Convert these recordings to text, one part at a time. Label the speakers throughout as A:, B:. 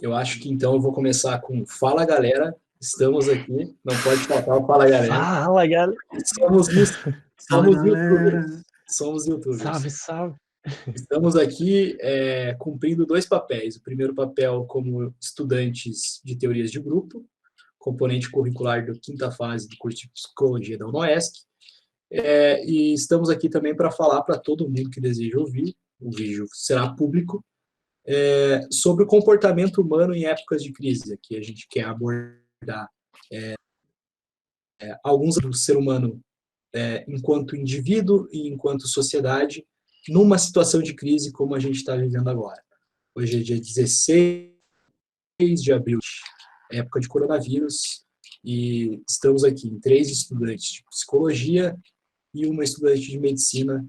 A: Eu acho que então eu vou começar com Fala Galera, estamos aqui, não pode faltar o Fala Galera.
B: Fala, galera!
A: Somos,
C: Fala,
A: somos
C: galera!
A: YouTubers. Somos YouTubers.
B: Salve, salve!
A: Estamos aqui cumprindo dois papéis. O primeiro papel como estudantes de teorias de grupo, componente curricular da quinta fase do curso de Psicologia da UNOESC. E estamos aqui também para falar para todo mundo que deseja ouvir, o vídeo será público, sobre o comportamento humano em épocas de crise. Aqui a gente quer abordar alguns do ser humano enquanto indivíduo e enquanto sociedade numa situação de crise como a gente está vivendo agora. Hoje é dia 16 de abril, época de coronavírus, e estamos aqui em 3 estudantes de psicologia e uma estudante de medicina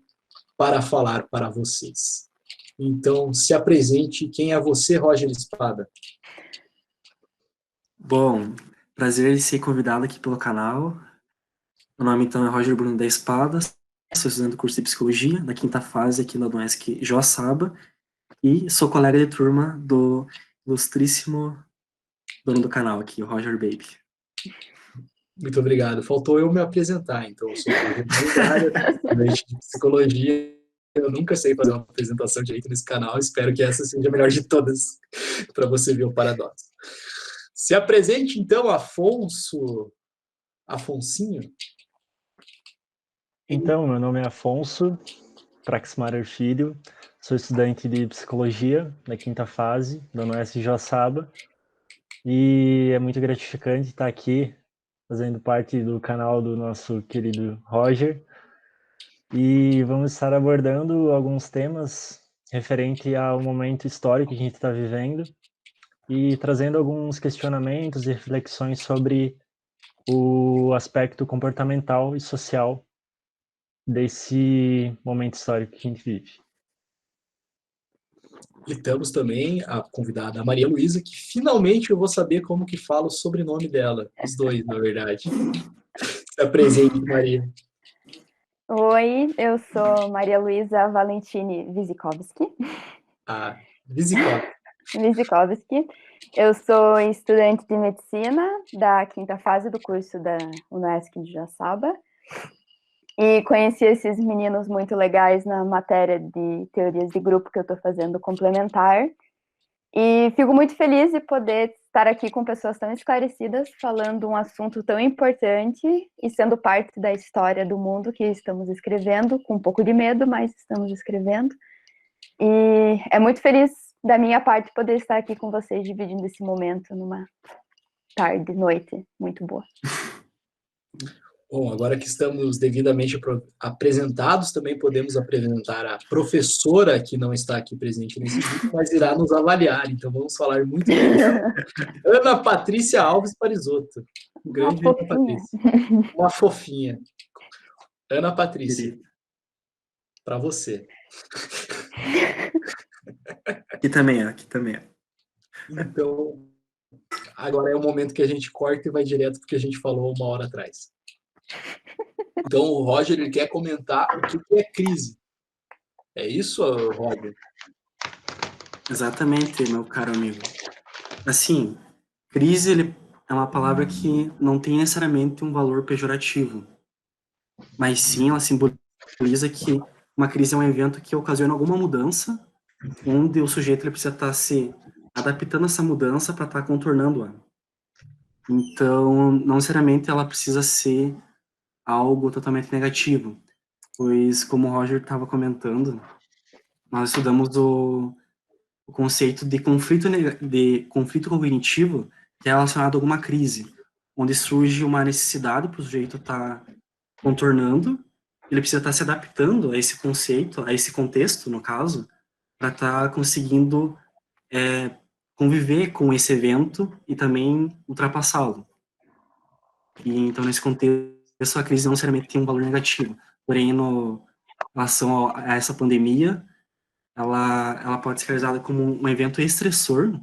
A: para falar para vocês. Então, se apresente. Quem é você, Roger Espada?
C: Bom, prazer em ser convidado aqui pelo canal. Meu nome, então, é Roger Bruno da Espada, sou estudante do curso de Psicologia, da quinta fase aqui na UNESC Joaçaba, e sou colega de turma do ilustríssimo dono do canal aqui, o Roger Baby.
A: Muito obrigado. Faltou eu me apresentar, então eu sou Roger Bruno, estudante de Psicologia. Eu nunca sei fazer uma apresentação direito nesse canal, espero que essa seja a melhor de todas, para você ver o paradoxo. Se apresente, então, Afonsinho.
B: Então, meu nome é Afonso Praxmarer Filho, sou estudante de Psicologia da quinta fase da UNESC Joaçaba, e é muito gratificante estar aqui fazendo parte do canal do nosso querido Roger, e vamos estar abordando alguns temas referente ao momento histórico que a gente está vivendo e trazendo alguns questionamentos e reflexões sobre o aspecto comportamental e social desse momento histórico que a gente vive.
A: E temos também a convidada, a Maria Luísa, que finalmente eu vou saber como que fala o sobrenome dela. Os dois, na verdade. Se apresente, Maria.
D: Oi, eu sou Maria Luísa Valentini Wizikowski.
A: Wizikowski.
D: Eu sou estudante de medicina da quinta fase do curso da UNESC de Joaçaba. E conheci esses meninos muito legais na matéria de teorias de grupo que eu estou fazendo complementar. E fico muito feliz de poder estar aqui com pessoas tão esclarecidas, falando um assunto tão importante e sendo parte da história do mundo que estamos escrevendo, com um pouco de medo, mas estamos escrevendo. E é muito feliz da minha parte poder estar aqui com vocês, dividindo esse momento numa tarde, noite muito boa.
A: Bom, agora que estamos devidamente apresentados, também podemos apresentar a professora que não está aqui presente nesse vídeo, mas irá nos avaliar. Então vamos falar muito bem dela. Ana Patrícia Alves Parisotto. Grande Ana Patrícia. Uma fofinha. Ana Patrícia. Para você.
C: Aqui também é.
A: Então, agora é o momento que a gente corta e vai direto porque a gente falou 1 hora atrás. Então, o Roger ele quer comentar o que é crise. É isso, Roger?
C: Exatamente, meu caro amigo. Assim, crise é uma palavra que não tem necessariamente um valor pejorativo, mas sim ela simboliza que uma crise é um evento que ocasiona alguma mudança, onde o sujeito ele precisa estar se adaptando a essa mudança para estar contornando-a. Então, não necessariamente ela precisa ser algo totalmente negativo, pois, como o Roger estava comentando, nós estudamos o conceito de conflito cognitivo que é relacionado a alguma crise, onde surge uma necessidade para o sujeito estar contornando, ele precisa estar se adaptando a esse conceito, a esse contexto, no caso, para estar conseguindo conviver com esse evento e também ultrapassá-lo. E então, nesse contexto, a crise não necessariamente tem um valor negativo. Porém, em relação a essa pandemia, ela pode ser realizada como um evento estressor,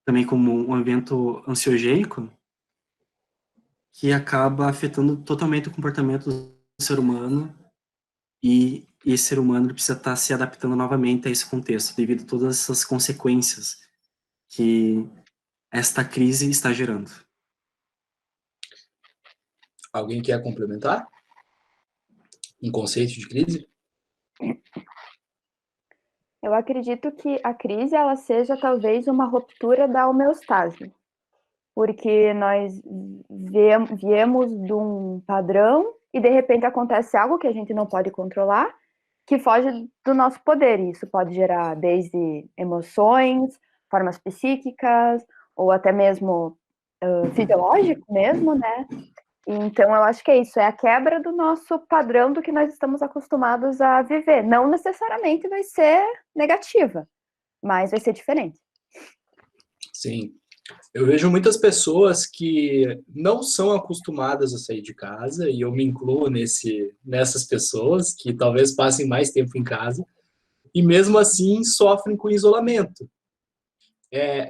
C: também como um evento ansiogênico, que acaba afetando totalmente o comportamento do ser humano, e esse ser humano precisa estar se adaptando novamente a esse contexto, devido a todas essas consequências que esta crise está gerando.
A: Alguém quer complementar? Um conceito de crise?
D: Eu acredito que a crise ela seja talvez uma ruptura da homeostase, porque nós viemos de um padrão e de repente acontece algo que a gente não pode controlar, que foge do nosso poder. Isso pode gerar desde emoções, formas psíquicas, ou até mesmo fisiológico mesmo, né? Então, eu acho que é isso, é a quebra do nosso padrão do que nós estamos acostumados a viver. Não necessariamente vai ser negativa, mas vai ser diferente.
A: Sim. Eu vejo muitas pessoas que não são acostumadas a sair de casa, e eu me incluo nessas pessoas que talvez passem mais tempo em casa, e mesmo assim sofrem com isolamento.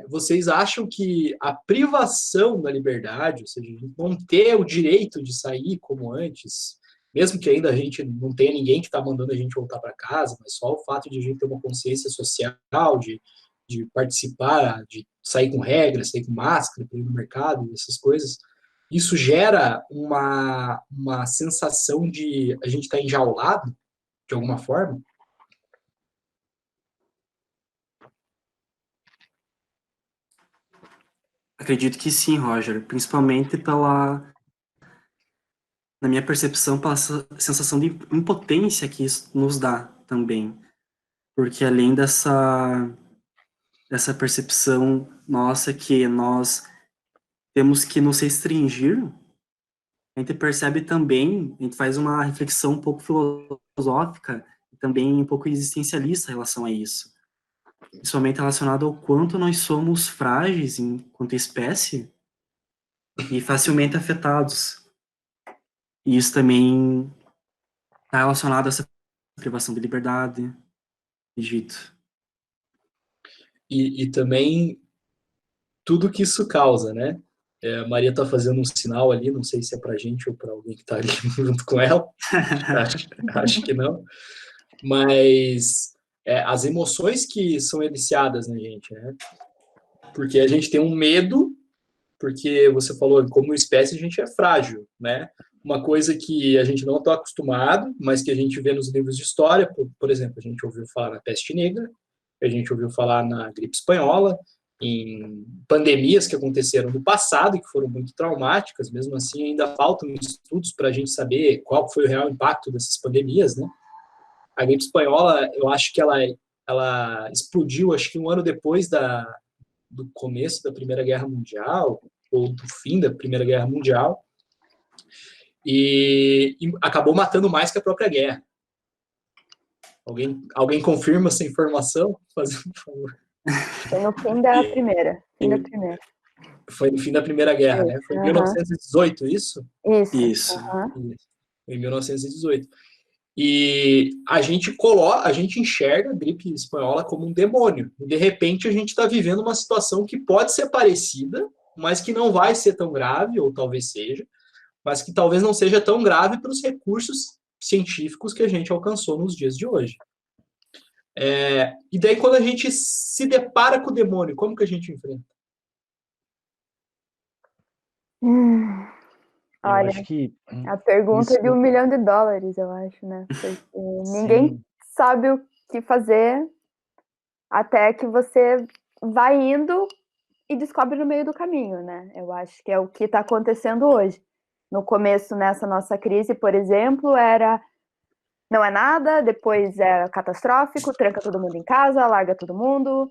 A: Vocês acham que a privação da liberdade, ou seja, não ter o direito de sair como antes, mesmo que ainda a gente não tenha ninguém que está mandando a gente voltar para casa, mas só o fato de a gente ter uma consciência social, de participar, de sair com regras, sair com máscara, para ir no mercado, essas coisas, isso gera uma sensação de a gente estar enjaulado, de alguma forma?
C: Acredito que sim, Roger, principalmente na minha percepção, pela sensação de impotência que isso nos dá também. Porque além dessa percepção nossa que nós temos que nos restringir, a gente percebe também, a gente faz uma reflexão um pouco filosófica e também um pouco existencialista em relação a isso. Principalmente relacionado ao quanto nós somos frágeis enquanto espécie e facilmente afetados. E isso também está relacionado a essa privação de liberdade, Egito.
A: E também tudo que isso causa, né? A Maria está fazendo um sinal ali, não sei se é para a gente ou para alguém que está ali junto com ela, acho que não, mas as emoções que são eliciadas na gente, né? Porque a gente tem um medo, porque você falou, como espécie a gente é frágil, né? Uma coisa que a gente não está acostumado, mas que a gente vê nos livros de história, por exemplo, a gente ouviu falar na peste negra, a gente ouviu falar na gripe espanhola, em pandemias que aconteceram no passado e que foram muito traumáticas, mesmo assim ainda faltam estudos para a gente saber qual foi o real impacto dessas pandemias, né? A gripe espanhola, eu acho que ela explodiu, acho que um ano depois do começo da Primeira Guerra Mundial, ou do fim da Primeira Guerra Mundial, e acabou matando mais que a própria guerra. Alguém confirma essa informação? Fazendo um favor.
D: Foi no fim da primeira.
A: Foi no fim da Primeira Guerra, né? Foi em 1918, isso?
C: Isso.
A: Em 1918. E a gente enxerga a gripe espanhola como um demônio. E, de repente, a gente está vivendo uma situação que pode ser parecida, mas que não vai ser tão grave, ou talvez seja, mas que talvez não seja tão grave para os recursos científicos que a gente alcançou nos dias de hoje. E daí, quando a gente se depara com o demônio, como que a gente enfrenta?
D: Olha,
B: acho que
D: a pergunta de $1 milhão, eu acho, né? Porque ninguém sabe o que fazer até que você vai indo e descobre no meio do caminho, né? Eu acho que é o que está acontecendo hoje. No começo, nessa nossa crise, por exemplo, não é nada, depois é catastrófico, tranca todo mundo em casa, larga todo mundo.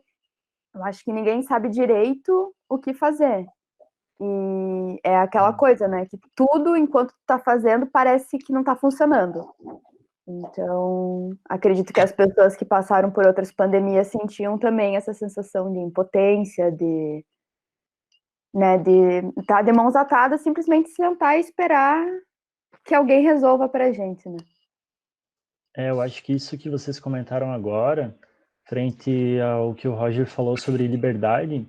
D: Eu acho que ninguém sabe direito o que fazer. E é aquela coisa, né? Que tudo, enquanto tu tá fazendo, parece que não tá funcionando. Então, acredito que as pessoas que passaram por outras pandemias sentiam também essa sensação de impotência, de estar de mãos atadas, simplesmente sentar e esperar que alguém resolva pra gente, né?
B: Eu acho que isso que vocês comentaram agora, frente ao que o Roger falou sobre liberdade,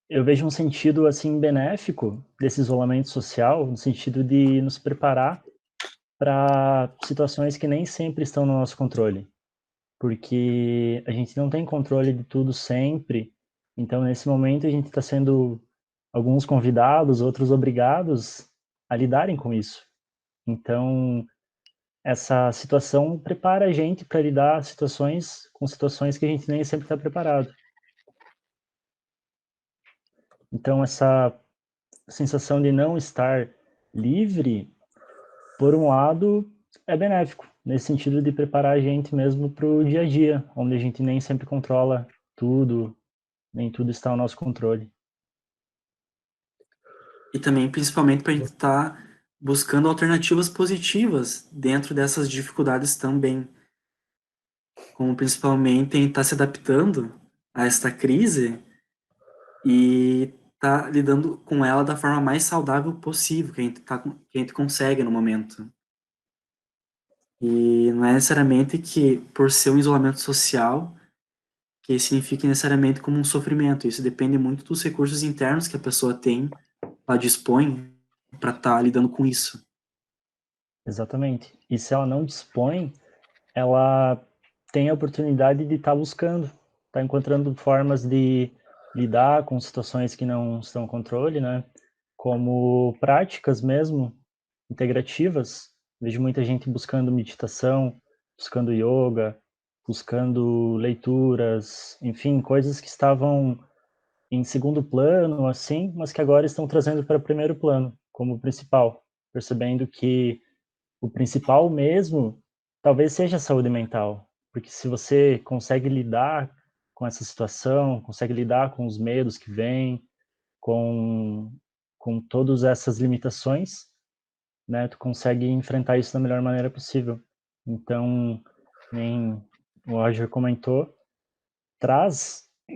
B: eu vejo um sentido assim benéfico desse isolamento social, no sentido de nos preparar para situações que nem sempre estão no nosso controle. porque a gente não tem controle de tudo sempre. Então, nesse momento, a gente está sendo alguns convidados, outros obrigados a lidarem com isso. Então, essa situação prepara a gente para lidar com situações que a gente nem sempre está preparado. Então, essa sensação de não estar livre, por um lado, é benéfico, nesse sentido de preparar a gente mesmo para o dia a dia, onde a gente nem sempre controla tudo, nem tudo está ao nosso controle.
C: E também, principalmente, para a gente estar buscando alternativas positivas dentro dessas dificuldades também. Como principalmente em estar se adaptando a esta crise e estar lidando com ela da forma mais saudável possível que a gente consegue no momento. E não é necessariamente que, por ser um isolamento social, que signifique necessariamente como um sofrimento. Isso depende muito dos recursos internos que a pessoa tem, ela dispõe para estar lidando com isso.
B: Exatamente. E se ela não dispõe, ela tem a oportunidade de estar buscando, estar encontrando formas de lidar com situações que não estão no controle, né? Como práticas mesmo, integrativas. Vejo muita gente buscando meditação, buscando yoga, buscando leituras, enfim, coisas que estavam em segundo plano, assim, mas que agora estão trazendo para primeiro plano, como principal, percebendo que o principal mesmo talvez seja a saúde mental, porque se você consegue lidar com essa situação, consegue lidar com os medos que vêm, com, com todas essas limitações, né, tu consegue enfrentar isso da melhor maneira possível. Então, nem o Roger comentou,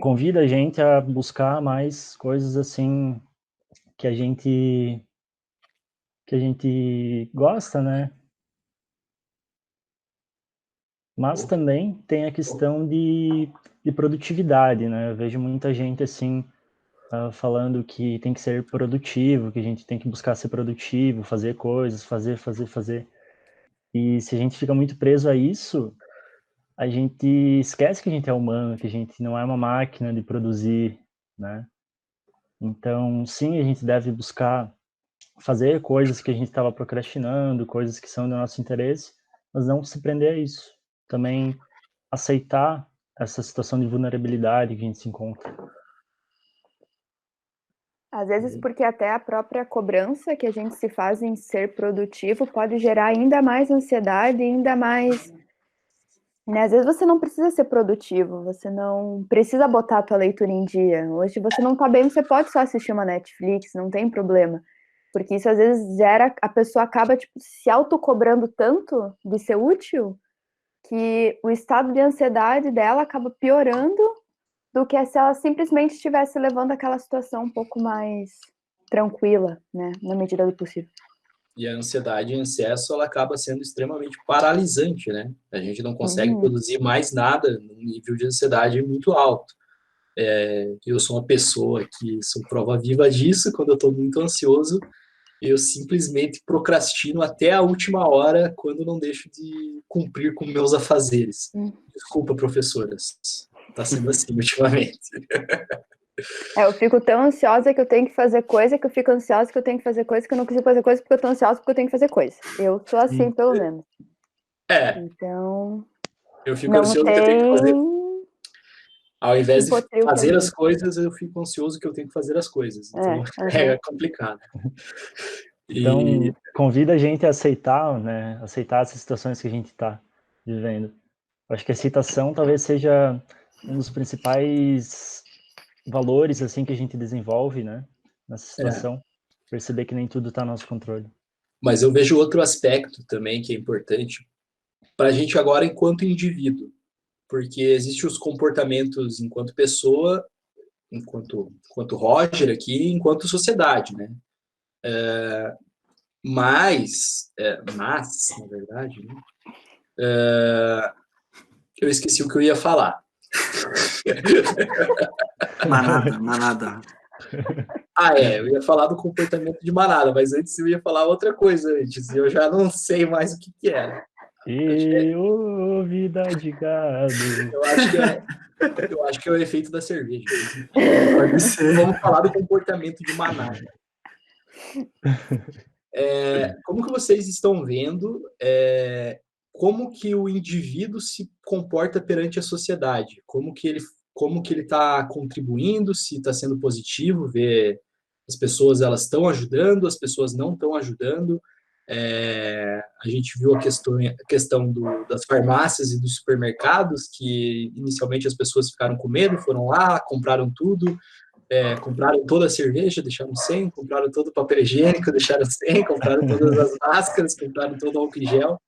B: convida a gente a buscar mais coisas assim que a gente gosta, né? Mas também tem a questão de produtividade, né? Eu vejo muita gente assim falando que tem que ser produtivo, que a gente tem que buscar ser produtivo, fazer coisas, fazer. E se a gente fica muito preso a isso, a gente esquece que a gente é humano, que a gente não é uma máquina de produzir, né? Então, sim, a gente deve buscar fazer coisas que a gente estava procrastinando, coisas que são do nosso interesse, mas não se prender a isso. Também aceitar essa situação de vulnerabilidade que a gente se encontra.
D: Às vezes porque até a própria cobrança que a gente se faz em ser produtivo pode gerar ainda mais ansiedade, ainda mais... Né? Às vezes você não precisa ser produtivo, você não precisa botar a tua leitura em dia. Hoje você não tá bem, você pode só assistir uma Netflix, não tem problema. Porque isso às vezes gera, a pessoa acaba tipo, se autocobrando tanto de ser útil, que o estado de ansiedade dela acaba piorando do que se ela simplesmente estivesse levando aquela situação um pouco mais tranquila, né, na medida do possível.
A: E a ansiedade em excesso, ela acaba sendo extremamente paralisante, né? A gente não consegue produzir mais nada num nível de ansiedade muito alto. Eu sou uma pessoa que sou prova viva disso. Quando eu estou muito ansioso, eu simplesmente procrastino até a última hora, quando não deixo de cumprir com meus afazeres. Desculpa, professoras. Está sendo assim ultimamente.
D: Eu fico tão ansiosa que eu tenho que fazer coisa, que eu fico ansiosa que eu tenho que fazer coisa, que eu não consigo fazer coisa porque eu tô ansiosa porque eu tenho que fazer coisa. Eu sou assim, pelo menos. Então,
A: eu fico
D: não
A: ansioso
D: tem...
A: que eu tenho que fazer. Ao invés de fazer as
D: ali.
A: coisas, eu fico ansioso que eu tenho que fazer as coisas. Então, é complicado.
B: Então, convida a gente a aceitar, né? Aceitar essas situações que a gente está vivendo. Acho que a aceitação talvez seja um dos principais valores assim que a gente desenvolve, né? Nessa situação. Perceber que nem tudo está no nosso controle.
A: Mas eu vejo outro aspecto também que é importante para a gente agora enquanto indivíduo. Porque existem os comportamentos enquanto pessoa, enquanto Roger aqui, enquanto sociedade, né? Mas, na verdade, né? Eu esqueci o que eu ia falar.
C: Manada.
A: Eu ia falar do comportamento de manada, mas antes eu ia falar outra coisa antes, e eu já não sei mais o que era.
B: E ô, vida de gado.
A: Eu acho que é o efeito da cerveja.
C: Pode ser.
A: Vamos falar do comportamento de manada. Como que vocês estão vendo como que o indivíduo se comporta perante a sociedade? Como que ele está contribuindo, se está sendo positivo, ver as pessoas elas estão ajudando, as pessoas não estão ajudando. A gente viu a questão das farmácias e dos supermercados, que inicialmente as pessoas ficaram com medo, foram lá, compraram tudo, compraram toda a cerveja, deixaram sem, compraram todo o papel higiênico, deixaram sem, compraram todas as máscaras, compraram todo o álcool em gel.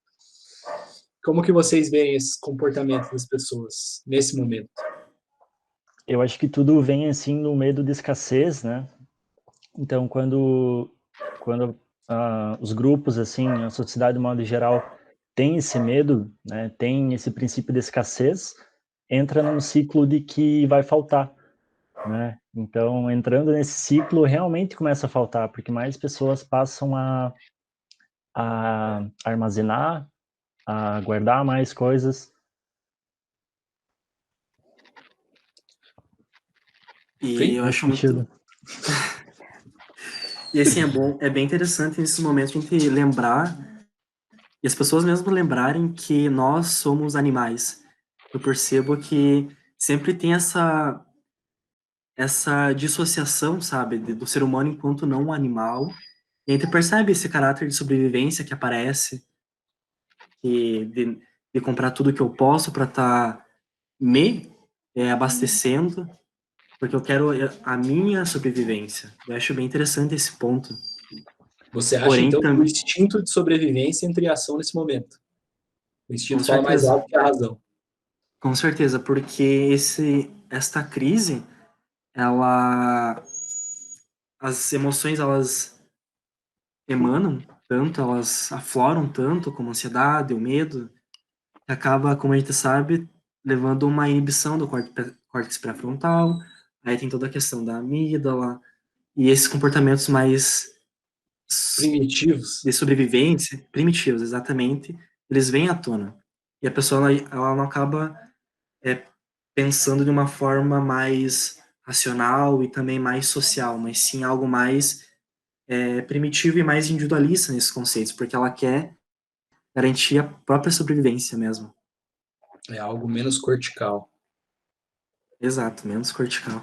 A: Como que vocês veem esse comportamento das pessoas nesse momento?
B: Eu acho que tudo vem, assim, no medo de escassez, né? Então, quando os grupos, assim, a sociedade, de modo geral, tem esse medo, né, tem esse princípio de escassez, entra num ciclo de que vai faltar, né? Então, entrando nesse ciclo, realmente começa a faltar, porque mais pessoas passam a armazenar, a guardar mais coisas.
C: E eu acho muito... E assim, é bem interessante nesses momentos a gente lembrar, e as pessoas mesmo lembrarem que nós somos animais. Eu percebo que sempre tem essa dissociação, sabe, do ser humano enquanto não um animal. E a gente percebe esse caráter de sobrevivência que aparece, e de comprar tudo que eu posso para estar me abastecendo, porque eu quero a minha sobrevivência. Eu acho bem interessante esse ponto.
A: Você acha,
C: Porém,
A: então, que o
C: também,
A: instinto de sobrevivência entra em ação nesse momento? O
C: com
A: instinto fala mais
C: certeza,
A: alto que a razão.
C: com certeza, porque esta crise, as emoções, elas emanam tanto, elas afloram tanto, como a ansiedade, o medo, que acaba, como a gente sabe, levando a uma inibição do córtex pré-frontal. Aí tem toda a questão da amígdala, e esses comportamentos mais
A: Primitivos.
C: de sobrevivência, primitivos, exatamente, eles vêm à tona. E a pessoa, ela não acaba pensando de uma forma mais racional e também mais social, mas sim algo mais primitivo e mais individualista nesses conceitos, porque ela quer garantir a própria sobrevivência mesmo.
A: É algo menos cortical.
C: Exato, menos cortical.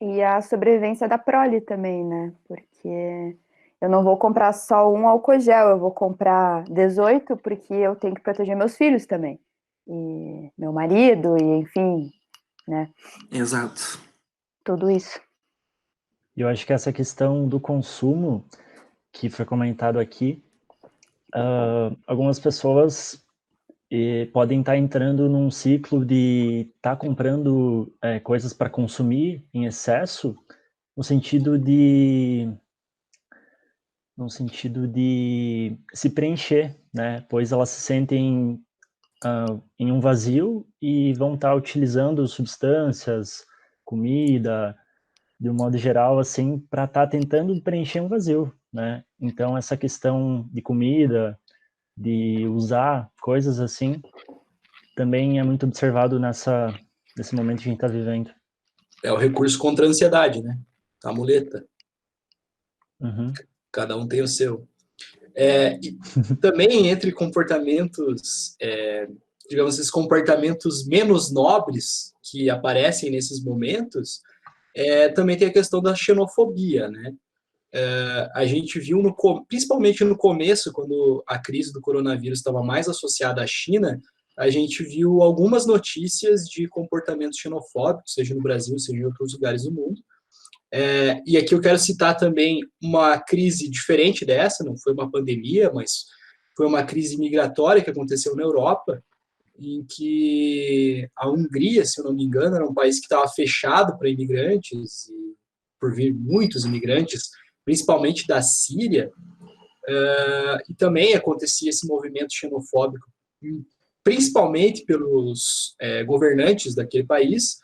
D: E a sobrevivência da prole também, né? Porque eu não vou comprar só um álcool gel, eu vou comprar 18 porque eu tenho que proteger meus filhos também. E meu marido, e enfim, né?
C: Exato.
B: Tudo isso. Eu acho que essa questão do consumo, que foi comentado aqui, algumas pessoas podem estar entrando num ciclo de estar comprando coisas para consumir em excesso, no sentido de se preencher, né? Pois elas se sentem em um vazio e vão estar utilizando substâncias, comida, de um modo geral, assim, para estar tentando preencher um vazio, né? Então, essa questão de comida, de usar coisas assim, também é muito observado nesse momento que a gente está vivendo.
A: É o recurso contra a ansiedade, né? A muleta.
B: Uhum.
A: Cada um tem o seu. E também entre comportamentos, digamos, esses comportamentos menos nobres que aparecem nesses momentos, também tem a questão da xenofobia, né? A gente viu, principalmente no começo, quando a crise do coronavírus estava mais associada à China, a gente viu algumas notícias de comportamentos xenofóbicos, seja no Brasil, seja em outros lugares do mundo. E aqui eu quero citar também uma crise diferente dessa, não foi uma pandemia, mas foi uma crise migratória que aconteceu na Europa, em que a Hungria, se eu não me engano, era um país que estava fechado para imigrantes, e por vir muitos imigrantes, principalmente da Síria, e também acontecia esse movimento xenofóbico, principalmente pelos governantes daquele país,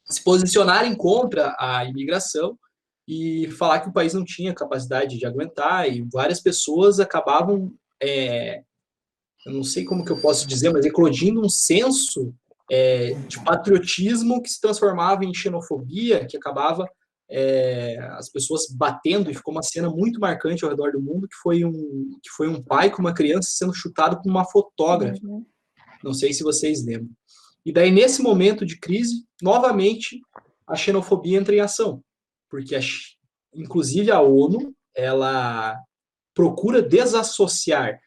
A: se posicionarem contra a imigração, e falar que o país não tinha capacidade de aguentar, e várias pessoas acabavam, eu não sei como que eu posso dizer, mas eclodindo um senso de patriotismo que se transformava em xenofobia, que acabava as pessoas batendo, e ficou uma cena muito marcante ao redor do mundo, que foi um pai com uma criança sendo chutado por uma fotógrafa. Não sei se vocês lembram. E daí, nesse momento de crise, novamente, a xenofobia entra em ação, porque, inclusive, a ONU, ela procura desassociar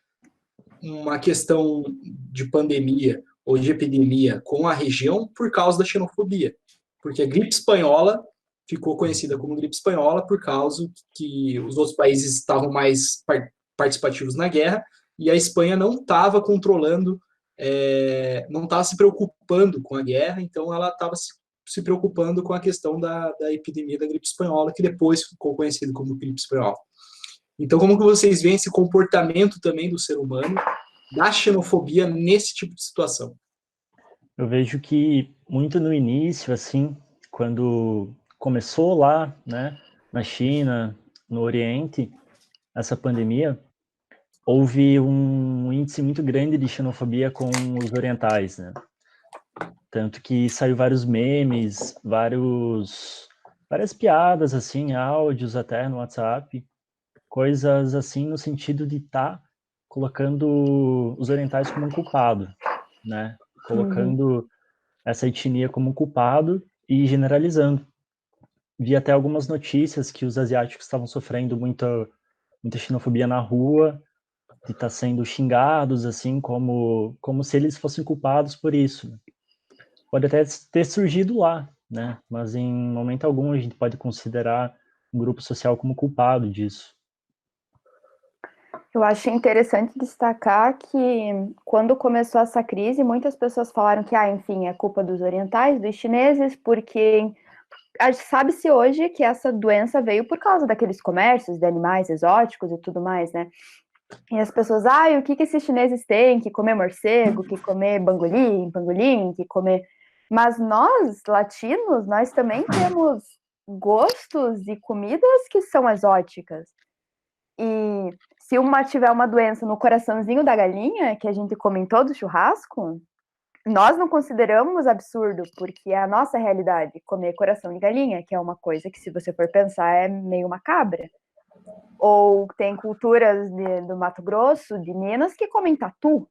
A: uma questão de pandemia ou de epidemia com a região por causa da xenofobia, porque a gripe espanhola ficou conhecida como gripe espanhola por causa que os outros países estavam mais participativos na guerra e a Espanha não estava controlando, não estava se preocupando com a guerra, então ela estava se preocupando com a questão da epidemia da gripe espanhola, que depois ficou conhecido como gripe espanhola. Então, como que vocês veem esse comportamento também do ser humano, da xenofobia nesse tipo de situação?
B: Eu vejo que muito no início, assim, quando começou lá, né, na China, no Oriente, essa pandemia, houve um índice muito grande de xenofobia com os orientais, né? Tanto que saiu vários memes, várias piadas, assim, áudios até no WhatsApp, coisas assim no sentido de estar colocando os orientais como um culpado, né? Colocando essa etnia como um culpado e generalizando. Vi até algumas notícias que os asiáticos estavam sofrendo muita xenofobia na rua, de estar sendo xingados, assim, como se eles fossem culpados por isso. Pode até ter surgido lá, né? Mas em momento algum a gente pode considerar um grupo social como culpado disso.
D: Eu achei interessante destacar que quando começou essa crise, muitas pessoas falaram que, enfim, é culpa dos orientais, dos chineses, porque sabe-se hoje que essa doença veio por causa daqueles comércios de animais exóticos e tudo mais, né? E as pessoas, o que esses chineses têm? Que comer morcego, que comer pangolim, que comer... Mas nós, latinos, nós também temos gostos e comidas que são exóticas. E se tiver uma doença no coraçãozinho da galinha, que a gente come em todo churrasco, nós não consideramos absurdo, porque é a nossa realidade comer coração de galinha, que é uma coisa que, se você for pensar, é meio macabra. Ou tem culturas do Mato Grosso, de Minas, que comem tatu.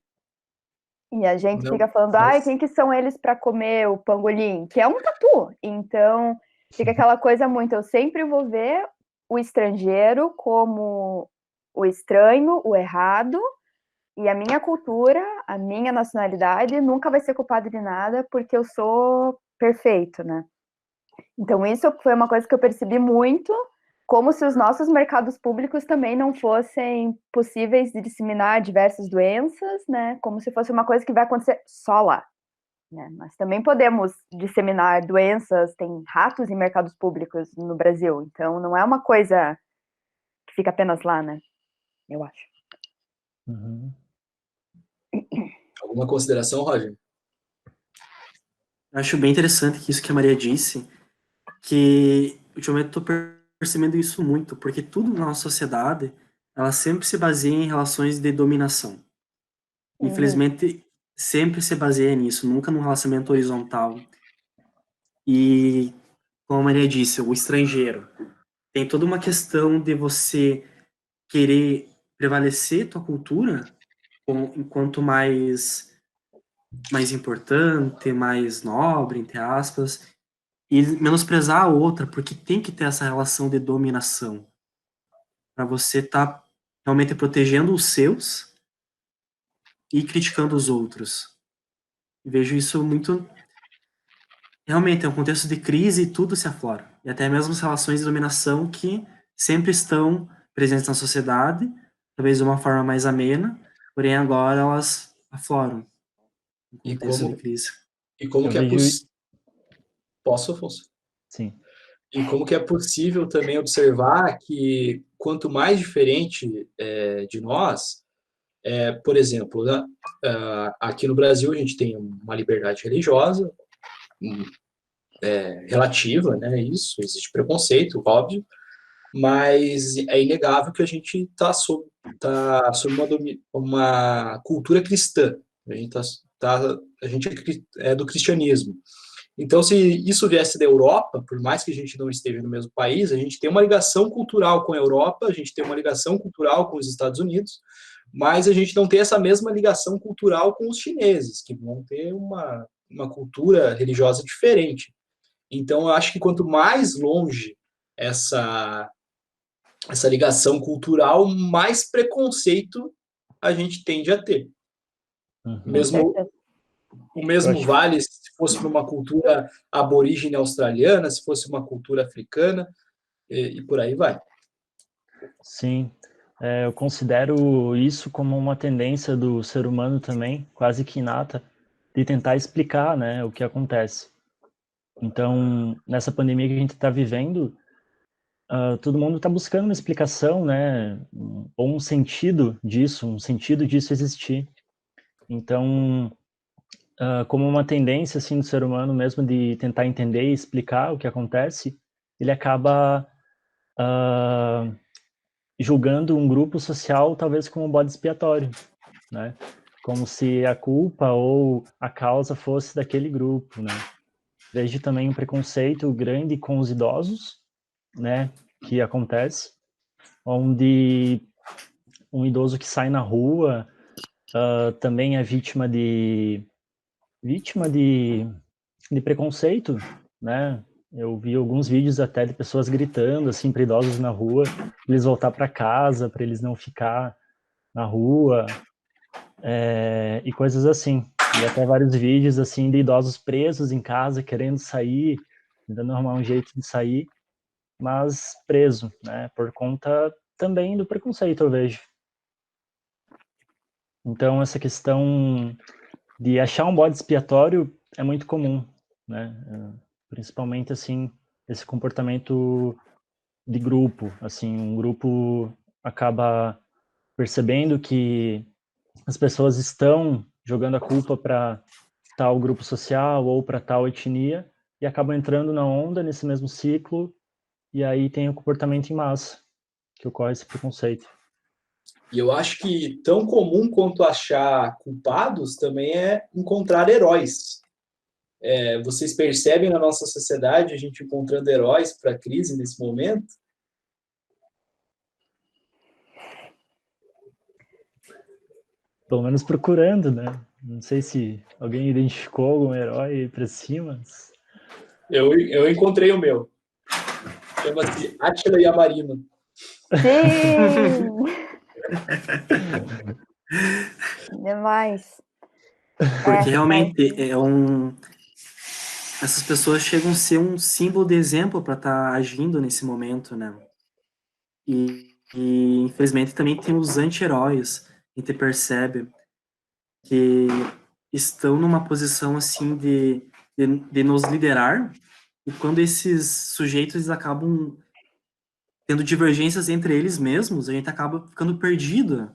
D: E a gente fica falando, quem que são eles para comer o pangolim? Que é um tatu. Então, fica aquela coisa muito, eu sempre vou ver o estrangeiro como o estranho, o errado, e a minha cultura, a minha nacionalidade nunca vai ser culpada de nada porque eu sou perfeito, né? Então isso foi uma coisa que eu percebi muito, como se os nossos mercados públicos também não fossem possíveis de disseminar diversas doenças, né? Como se fosse uma coisa que vai acontecer só lá, né? Nós também podemos disseminar doenças, tem ratos em mercados públicos no Brasil, então não é uma coisa que fica apenas lá, né? Eu acho.
B: Uhum.
A: Alguma consideração, Roger?
C: Eu acho bem interessante que isso que a Maria disse, que ultimamente estou percebendo isso muito, porque tudo na nossa sociedade, ela sempre se baseia em relações de dominação. Infelizmente, sempre se baseia nisso, nunca num relacionamento horizontal. E, como a Maria disse, o estrangeiro. Tem toda uma questão de você querer prevalecer tua cultura enquanto mais importante, mais nobre, entre aspas, e menosprezar a outra, porque tem que ter essa relação de dominação para você estar realmente protegendo os seus e criticando os outros. Vejo isso muito... Realmente, é um contexto de crise e tudo se aflora. E até mesmo as relações de dominação que sempre estão presentes na sociedade, talvez de uma forma mais amena, porém agora elas afloram no contexto de crise.
A: E como que é possível... Posso, Afonso?
B: Sim.
A: E como que é possível também observar que quanto mais diferente de nós, por exemplo, aqui no Brasil a gente tem uma liberdade religiosa, relativa, né? Isso, existe preconceito, óbvio, mas é inegável que a gente está sob uma cultura cristã. A gente é do cristianismo. Então, se isso viesse da Europa, por mais que a gente não esteja no mesmo país, a gente tem uma ligação cultural com a Europa, a gente tem uma ligação cultural com os Estados Unidos, mas a gente não tem essa mesma ligação cultural com os chineses, que vão ter uma cultura religiosa diferente. Então, eu acho que quanto mais longe essa ligação cultural, mais preconceito a gente tende a ter. O mesmo vale se fosse para uma cultura aborígene australiana, se fosse uma cultura africana, e por aí vai.
B: Sim, eu considero isso como uma tendência do ser humano também, quase que inata, de tentar explicar, né, o que acontece. Então, nessa pandemia que a gente está vivendo, todo mundo está buscando uma explicação, né, ou um sentido disso existir. Então, como uma tendência assim do ser humano mesmo de tentar entender e explicar o que acontece, ele acaba julgando um grupo social talvez como um bode expiatório, né? Como se a culpa ou a causa fosse daquele grupo, né? Vejo também um preconceito grande com os idosos, né? Que acontece, onde um idoso que sai na rua também é vítima de preconceito, né? Eu vi alguns vídeos até de pessoas gritando assim para idosos na rua, para eles voltar para casa, para eles não ficar na rua, e coisas assim. E até vários vídeos assim de idosos presos em casa, querendo sair, tentando arrumar um jeito de sair, mas preso, né? Por conta também do preconceito, eu vejo. Então, essa questão de achar um bode expiatório é muito comum, né? Principalmente, assim, esse comportamento de grupo, assim, um grupo acaba percebendo que as pessoas estão jogando a culpa para tal grupo social ou para tal etnia e acabam entrando na onda nesse mesmo ciclo e aí tem o comportamento em massa, que ocorre esse preconceito.
A: E eu acho que tão comum quanto achar culpados também é encontrar heróis. Vocês percebem na nossa sociedade a gente encontrando heróis para a crise nesse momento?
B: Pelo menos procurando, né? Não sei se alguém identificou algum herói para cima. Mas...
A: Eu encontrei o meu. Chama-se Átila Yamarino.
D: Sim! Demais.
C: Porque realmente essas pessoas chegam a ser um símbolo de exemplo para estar agindo nesse momento, né? E infelizmente também tem os anti-heróis. A gente percebe que estão numa posição assim de nos liderar, e quando esses sujeitos acabam tendo divergências entre eles mesmos, a gente acaba ficando perdido,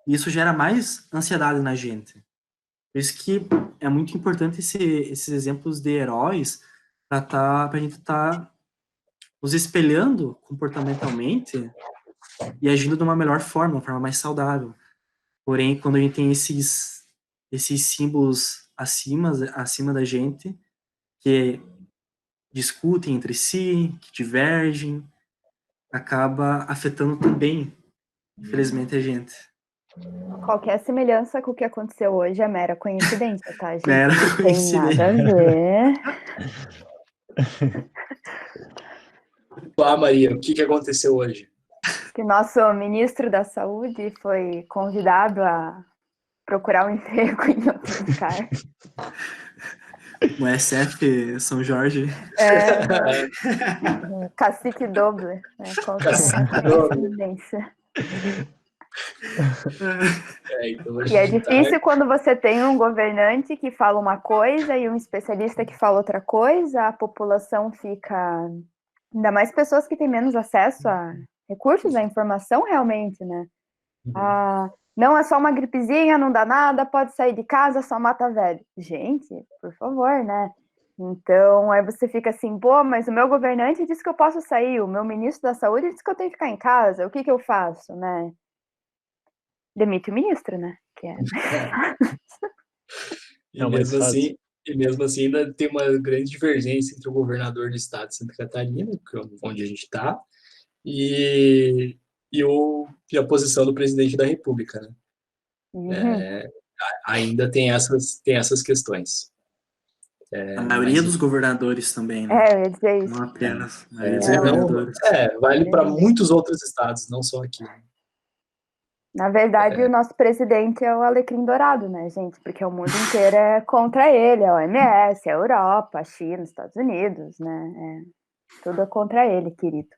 C: e isso gera mais ansiedade na gente. Por isso que é muito importante esses exemplos de heróis para a gente estar nos espelhando comportamentalmente e agindo de uma melhor forma, uma forma mais saudável. Porém, quando a gente tem esses símbolos acima da gente, que discutem entre si, que divergem, acaba afetando também, infelizmente, a gente.
D: Qualquer semelhança com o que aconteceu hoje é mera coincidência, tá, gente?
C: Mera
D: Não tem
C: coincidência.
D: nada a ver.
A: Maria, o que aconteceu hoje?
D: Que nosso ministro da Saúde foi convidado a procurar um emprego em outro lugar.
C: No SF São Jorge.
D: Cacique doble.
A: Cacique doble.
D: Coincidência.
A: Então
D: E é difícil quando você tem um governante que fala uma coisa e um especialista que fala outra coisa, a população fica... Ainda mais pessoas que têm menos acesso a recursos, à informação realmente, né? Não, é só uma gripezinha, não dá nada, pode sair de casa, só mata velho. Gente, por favor, né? Então, aí você fica assim, pô, mas o meu governante disse que eu posso sair, o meu ministro da saúde disse que eu tenho que ficar em casa, o que que eu faço, né? Demite o ministro, né? Que é...
A: E
B: É o mais
A: mesmo
B: fácil.
A: assim, e mesmo assim ainda tem uma grande divergência entre o governador do estado de Santa Catarina, onde a gente está, e, e a posição do presidente da República, né?
D: Uhum.
A: Ainda tem essas questões.
C: A maioria
A: Mas
C: dos governadores também, né?
D: Eu ia dizer
C: Não
D: isso.
C: apenas a maioria dos
A: não,
C: governadores.
A: vale para muitos outros estados, não só aqui.
D: Na verdade, o nosso presidente é o Alecrim Dourado, né, gente? Porque o mundo inteiro é contra ele, a OMS, a Europa, a China, os Estados Unidos, né? Tudo é contra ele, querido.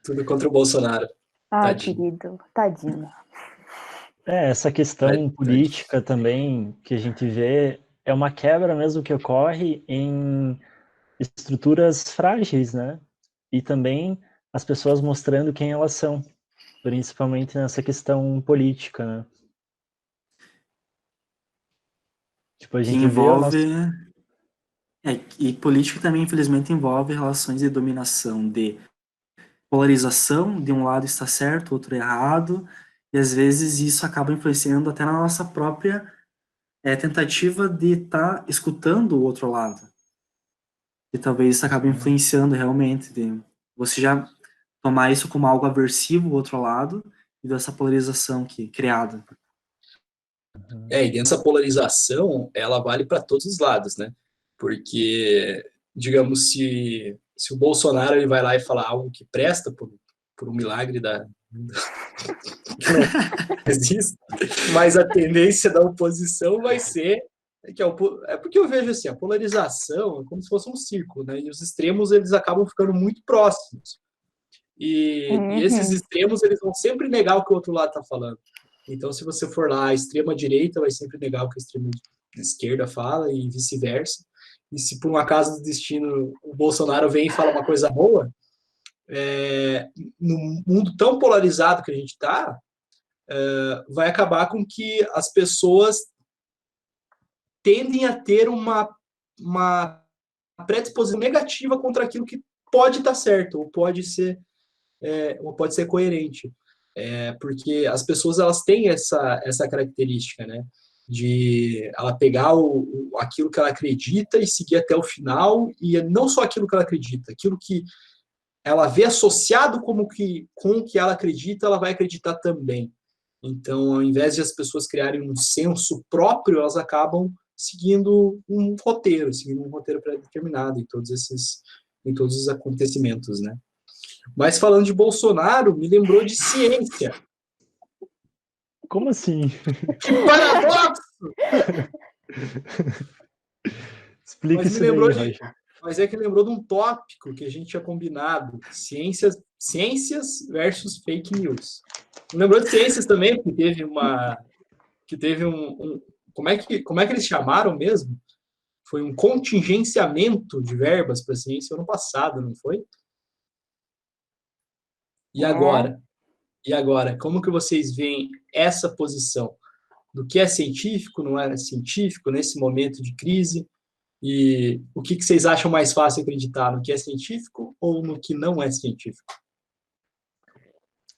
A: Tudo contra o Bolsonaro.
D: Ai,
A: Tadinho.
D: querido, tadinho.
B: Essa questão política também que a gente vê é uma quebra mesmo que ocorre em estruturas frágeis, né? E também as pessoas mostrando quem elas são, principalmente nessa questão política, né? Tipo, a
C: Que
B: gente vê o nosso...
C: envolve. E política também, infelizmente, envolve relações de dominação, de polarização, de um lado está certo, outro errado, e às vezes isso acaba influenciando até na nossa própria tentativa de estar escutando o outro lado. E talvez isso acabe influenciando realmente, de você já tomar isso como algo aversivo, o outro lado, e dessa polarização que criada.
A: E dentro dessa polarização, ela vale para todos os lados, né? Porque, digamos, se o Bolsonaro ele vai lá e falar algo que presta por um milagre que não existe, mas a tendência da oposição vai ser é porque eu vejo assim, a polarização é como se fosse um círculo, né? E os extremos eles acabam ficando muito próximos. E esses extremos eles vão sempre negar o que o outro lado está falando. Então, se você for lá, a extrema-direita vai sempre negar o que a extrema-esquerda fala e vice-versa. E se por um acaso do destino o Bolsonaro vem e fala uma coisa boa, no mundo tão polarizado que a gente está, vai acabar com que as pessoas tendem a ter uma predisposição negativa contra aquilo que pode estar certo ou pode ser coerente. Porque as pessoas elas têm essa característica, né? De ela pegar aquilo que ela acredita e seguir até o final, e não só aquilo que ela acredita, aquilo que ela vê associado com o que ela acredita, ela vai acreditar também. Então, ao invés de as pessoas criarem um senso próprio, elas acabam seguindo um roteiro pré-determinado em todos os acontecimentos, né? Mas falando de Bolsonaro, me lembrou de ciência.
B: Como assim?
A: Que paradoxo!
B: Explica isso daí, Roger.
A: Mas é que lembrou de um tópico que a gente tinha combinado: ciências versus fake news. Me lembrou de ciências também, porque teve como é que eles chamaram mesmo? Foi um contingenciamento de verbas para a ciência ano passado, não foi? E agora? Como que vocês veem essa posição do que é científico, não é científico, nesse momento de crise? E o que vocês acham mais fácil acreditar, no que é científico ou no que não é científico?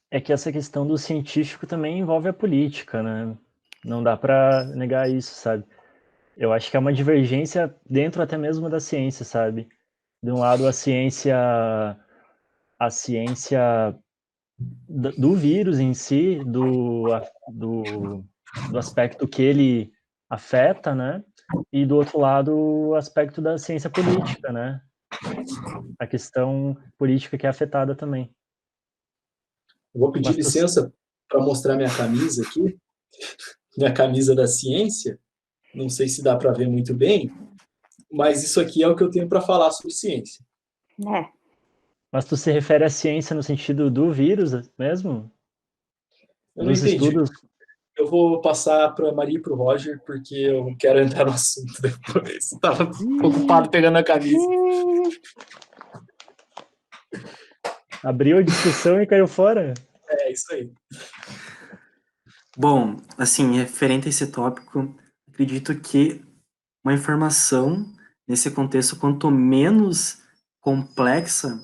B: É que essa questão do científico também envolve a política, né? Não dá para negar isso, sabe? Eu acho que é uma divergência dentro até mesmo da ciência, sabe? De um lado, a ciência do vírus em si, do aspecto que ele afeta, né? E do outro lado, o aspecto da ciência política, né? A questão política que é afetada também.
A: Vou pedir licença para mostrar minha camisa aqui, minha camisa da ciência. Não sei se dá para ver muito bem, mas isso aqui é o que eu tenho para falar sobre ciência.
B: Mas tu se refere à ciência no sentido do vírus mesmo?
A: Eu não entendi. Estudos? Eu vou passar para a Maria e para o Roger, porque eu quero entrar no assunto depois. Estava ocupado pegando a camisa.
B: Abriu a discussão e caiu fora?
A: É, isso aí.
C: Bom, assim, referente a esse tópico, acredito que uma informação, nesse contexto, quanto menos complexa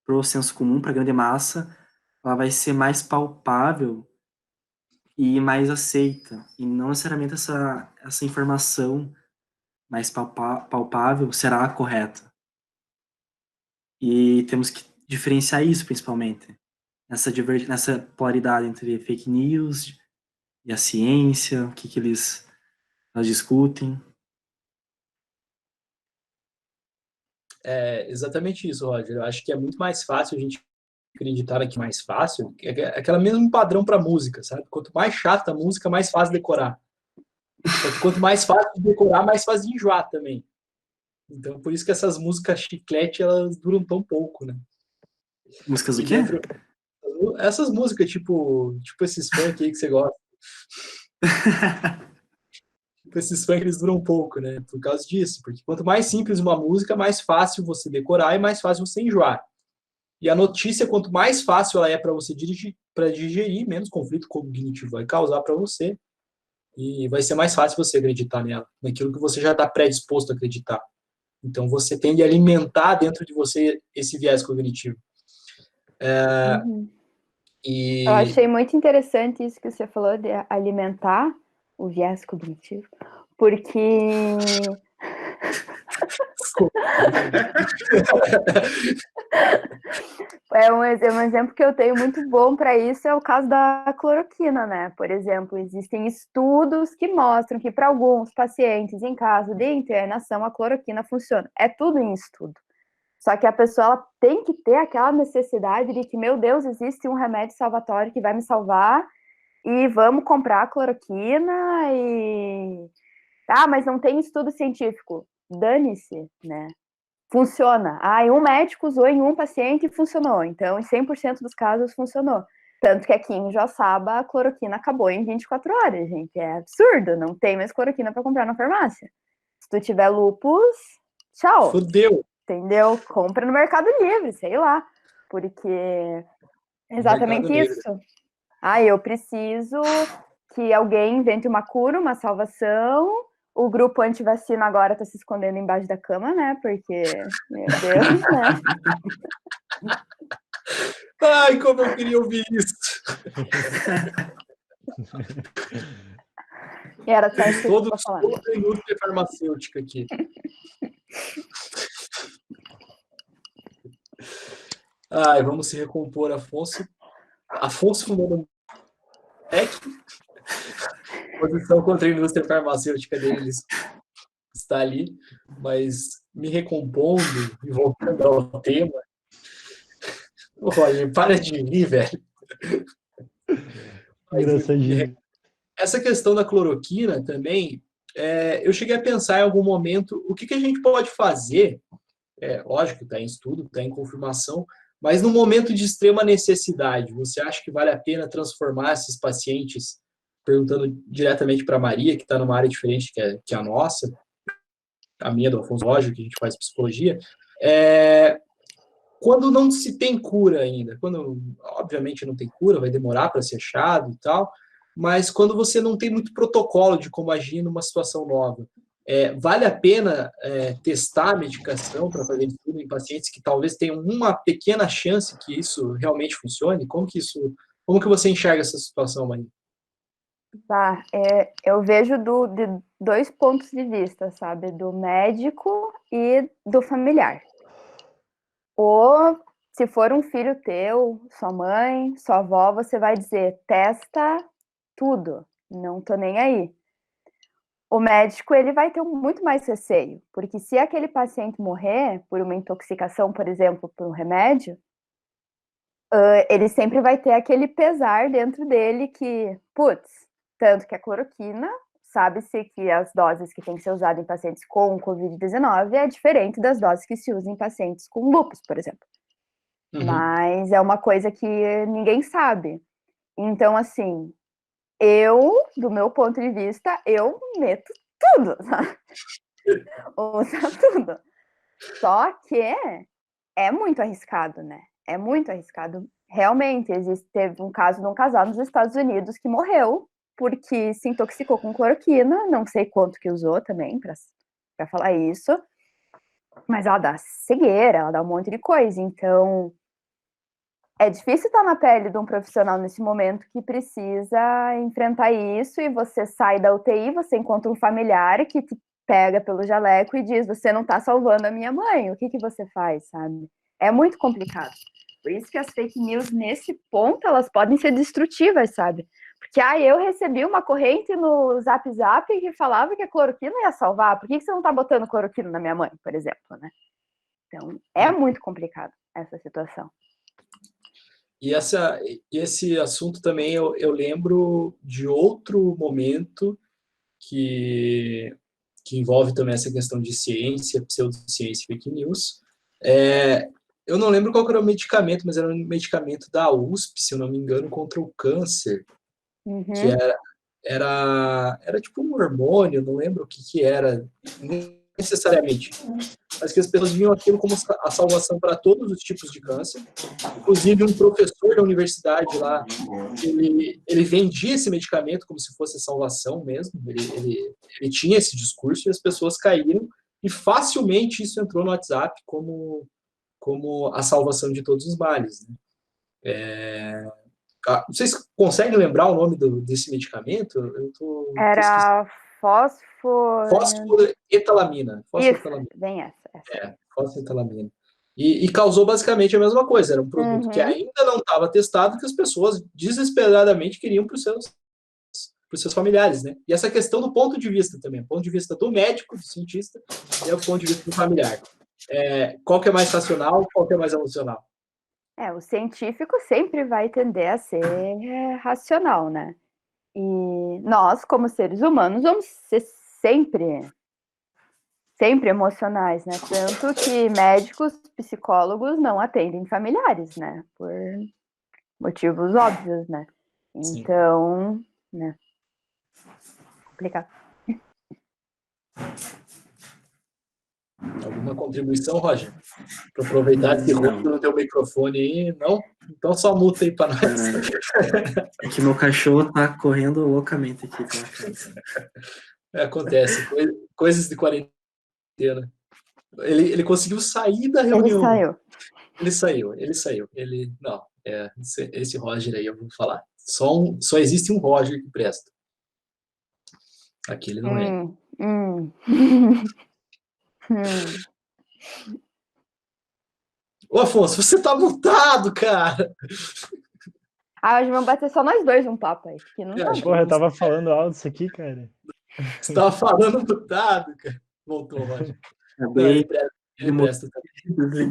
C: para o senso comum, para a grande massa, ela vai ser mais palpável e mais aceita. E não necessariamente essa informação mais palpável será a correta. E temos que diferenciar isso, principalmente. Nessa polaridade entre fake news e a ciência, o que elas discutem.
A: É exatamente isso, Roger. Eu acho que é muito mais fácil a gente acreditar aqui mais fácil. É aquele mesmo padrão para música, sabe? Quanto mais chata a música, mais fácil decorar. Só que quanto mais fácil de decorar, mais fácil de enjoar também. Então, por isso que essas músicas chiclete, elas duram tão pouco, né?
C: Músicas do
A: E
C: quê?
A: essas músicas, tipo esses funk aí que você gosta. Esses funk, eles duram pouco, né? Por causa disso. Porque quanto mais simples uma música, mais fácil você decorar e mais fácil você enjoar. E a notícia, quanto mais fácil ela é para você digerir, menos conflito cognitivo vai causar para você. E vai ser mais fácil você acreditar nela, naquilo que você já está predisposto a acreditar. Então, você tende a alimentar dentro de você esse viés cognitivo.
D: Eu achei muito interessante isso que você falou de alimentar o viés cognitivo, porque um exemplo que eu tenho muito bom para isso é o caso da cloroquina, né? Por exemplo, existem estudos que mostram que para alguns pacientes em caso de internação a cloroquina funciona. É tudo em estudo. Só que a pessoa ela tem que ter aquela necessidade de que, meu Deus, existe um remédio salvatório que vai me salvar e vamos comprar a cloroquina e... Ah, mas não tem estudo científico. Dane-se, né? Funciona. Um médico usou em um paciente e funcionou. Então, em 100% dos casos, funcionou. Tanto que aqui em Joaçaba, a cloroquina acabou em 24 horas, gente. É absurdo. Não tem mais cloroquina para comprar na farmácia. Se tu tiver lúpus, tchau.
A: Fudeu.
D: Entendeu? Compra no Mercado Livre, sei lá. Porque é exatamente isso. Eu preciso que alguém invente uma cura, uma salvação. O grupo antivacina agora tá se escondendo embaixo da cama, né? Porque, meu Deus, né?
A: Ai, como eu queria ouvir isso.
D: E era só isso que eu
A: Toda a indústria farmacêutica aqui. Vamos se recompor, Afonso. Afonso fumando posição contra a indústria farmacêutica deles está ali, mas me recompondo e voltando ao tema. Roger, para de rir, velho.
B: Engraçadinho.
A: Essa questão da cloroquina também, eu cheguei a pensar em algum momento o que a gente pode fazer. Lógico, está em estudo, está em confirmação, mas no momento de extrema necessidade, você acha que vale a pena transformar esses pacientes, perguntando diretamente para a Maria, que está numa área diferente que a nossa, a minha do Afonso, lógico, que a gente faz psicologia, quando não se tem cura ainda, quando obviamente não tem cura, vai demorar para ser achado e tal, mas quando você não tem muito protocolo de como agir numa situação nova, vale a pena testar a medicação para fazer estudo em pacientes que talvez tenham uma pequena chance que isso realmente funcione? Como que você enxerga essa situação, Maria?
D: Eu vejo de dois pontos de vista, sabe? Do médico e do familiar. Ou se for um filho teu, sua mãe, sua avó, você vai dizer, testa tudo, não tô nem aí. O médico, ele vai ter muito mais receio, porque se aquele paciente morrer por uma intoxicação, por exemplo, por um remédio, ele sempre vai ter aquele pesar dentro dele que, tanto que a cloroquina, sabe-se que as doses que tem que ser usadas em pacientes com Covid-19 é diferente das doses que se usam em pacientes com lúpus, por exemplo. Uhum. Mas é uma coisa que ninguém sabe. Então, assim, do meu ponto de vista, eu meto tudo, sabe? Usa tudo. Só que é muito arriscado, né? É muito arriscado. Realmente, teve um caso de um casal nos Estados Unidos que morreu porque se intoxicou com cloroquina, não sei quanto que usou também, para falar isso, mas ela dá cegueira, ela dá um monte de coisa. Então, é difícil estar na pele de um profissional nesse momento que precisa enfrentar isso, e você sai da UTI, você encontra um familiar que te pega pelo jaleco e diz: você não está salvando a minha mãe, o que você faz, sabe? É muito complicado. Por isso que as fake news, nesse ponto, elas podem ser destrutivas, sabe? Porque, eu recebi uma corrente no Zap que falava que a cloroquina ia salvar. Por que você não tá botando cloroquina na minha mãe, por exemplo, né? Então, é muito complicado essa situação.
A: E esse assunto também eu lembro de outro momento que envolve também essa questão de ciência, pseudociência e fake news. Eu não lembro qual era o medicamento, mas era um medicamento da USP, se eu não me engano, contra o câncer, que era tipo um hormônio, não lembro o que era, necessariamente, mas que as pessoas viam aquilo como a salvação para todos os tipos de câncer. Inclusive, um professor da universidade lá, ele vendia esse medicamento como se fosse a salvação mesmo, ele tinha esse discurso e as pessoas caíram, e facilmente isso entrou no WhatsApp como a salvação de todos os males. Né? Vocês conseguem lembrar o nome desse medicamento?
D: Era
A: fosfoetalamina.
D: Isso, bem essa.
A: Fosfoetalamina. E causou basicamente a mesma coisa. Era um produto que ainda não estava testado, que as pessoas desesperadamente queriam para os seus familiares. Né? E essa questão do ponto de vista também, ponto de vista do médico, do cientista, e o ponto de vista do familiar. Qual que é mais racional, qual que é mais emocional?
D: O científico sempre vai tender a ser racional, né? E nós, como seres humanos, vamos ser sempre emocionais, né? Tanto que médicos, psicólogos não atendem familiares, né? Por motivos óbvios, né? Então, né? Complicado.
A: Alguma contribuição, Roger? Para aproveitar esse ruído no teu microfone aí, não? Então só multa aí para nós.
C: É que meu cachorro tá correndo loucamente aqui pela casa.
A: Acontece, coisas de quarentena. Ele conseguiu sair da reunião. Ele saiu. Não, esse Roger aí eu vou falar. Só existe um Roger que presta. Aquele não é. Ô, Afonso, você tá mutado, cara!
D: Hoje vamos bater só nós dois um papo aí. Porque não
B: Porra, eu tava falando alto isso aqui, cara.
A: Você tava falando mutado, cara. Voltou, Roger. Ele presta também.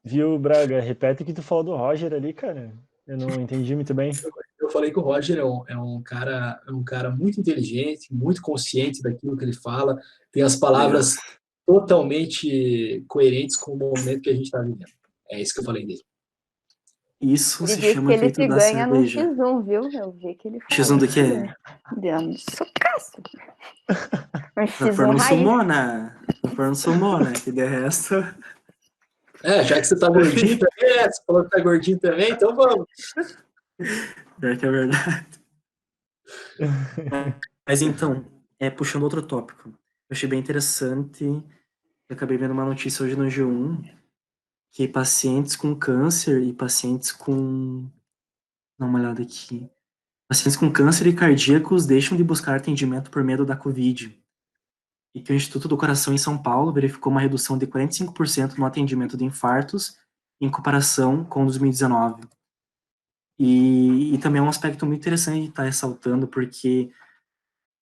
B: Viu, Braga? Repete o que tu falou do Roger ali, cara. Eu não entendi muito bem.
A: Eu falei que o Roger é um cara muito inteligente, muito consciente daquilo que ele fala, tem as palavras totalmente coerentes com o momento que a gente está vivendo. É isso que eu falei dele.
C: Isso se chama efeito da cerveja.
D: Ele X1, viu? Eu vi que ele falou.
C: X1 do quê?
D: Dando socaço.
C: Um X1 não sumou, né? Que de resto...
A: Já que você tá gordinho também, você falou que tá gordinho também, então vamos.
C: Pior que é verdade. Mas então, puxando outro tópico, eu achei bem interessante, eu acabei vendo uma notícia hoje no G1, que pacientes com câncer e pacientes com... Dá uma olhada aqui. Pacientes com câncer e cardíacos deixam de buscar atendimento por medo da Covid. E que o Instituto do Coração em São Paulo verificou uma redução de 45% no atendimento de infartos em comparação com 2019. E também é um aspecto muito interessante de estar ressaltando, porque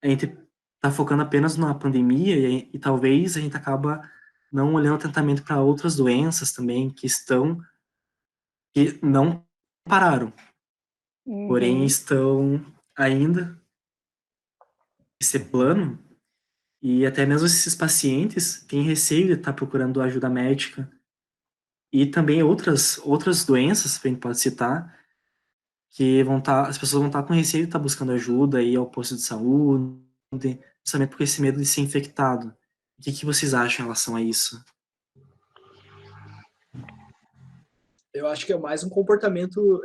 C: a gente está focando apenas na pandemia e talvez a gente acaba não olhando atentamente para outras doenças também que não pararam, porém estão ainda nesse plano. E até mesmo esses pacientes têm receio de estar procurando ajuda médica. E também outras doenças, que a gente pode citar, que as pessoas vão estar com receio de estar buscando ajuda, ir ao posto de saúde, justamente por esse medo de ser infectado. O que vocês acham em relação a isso?
A: Eu acho que é mais um comportamento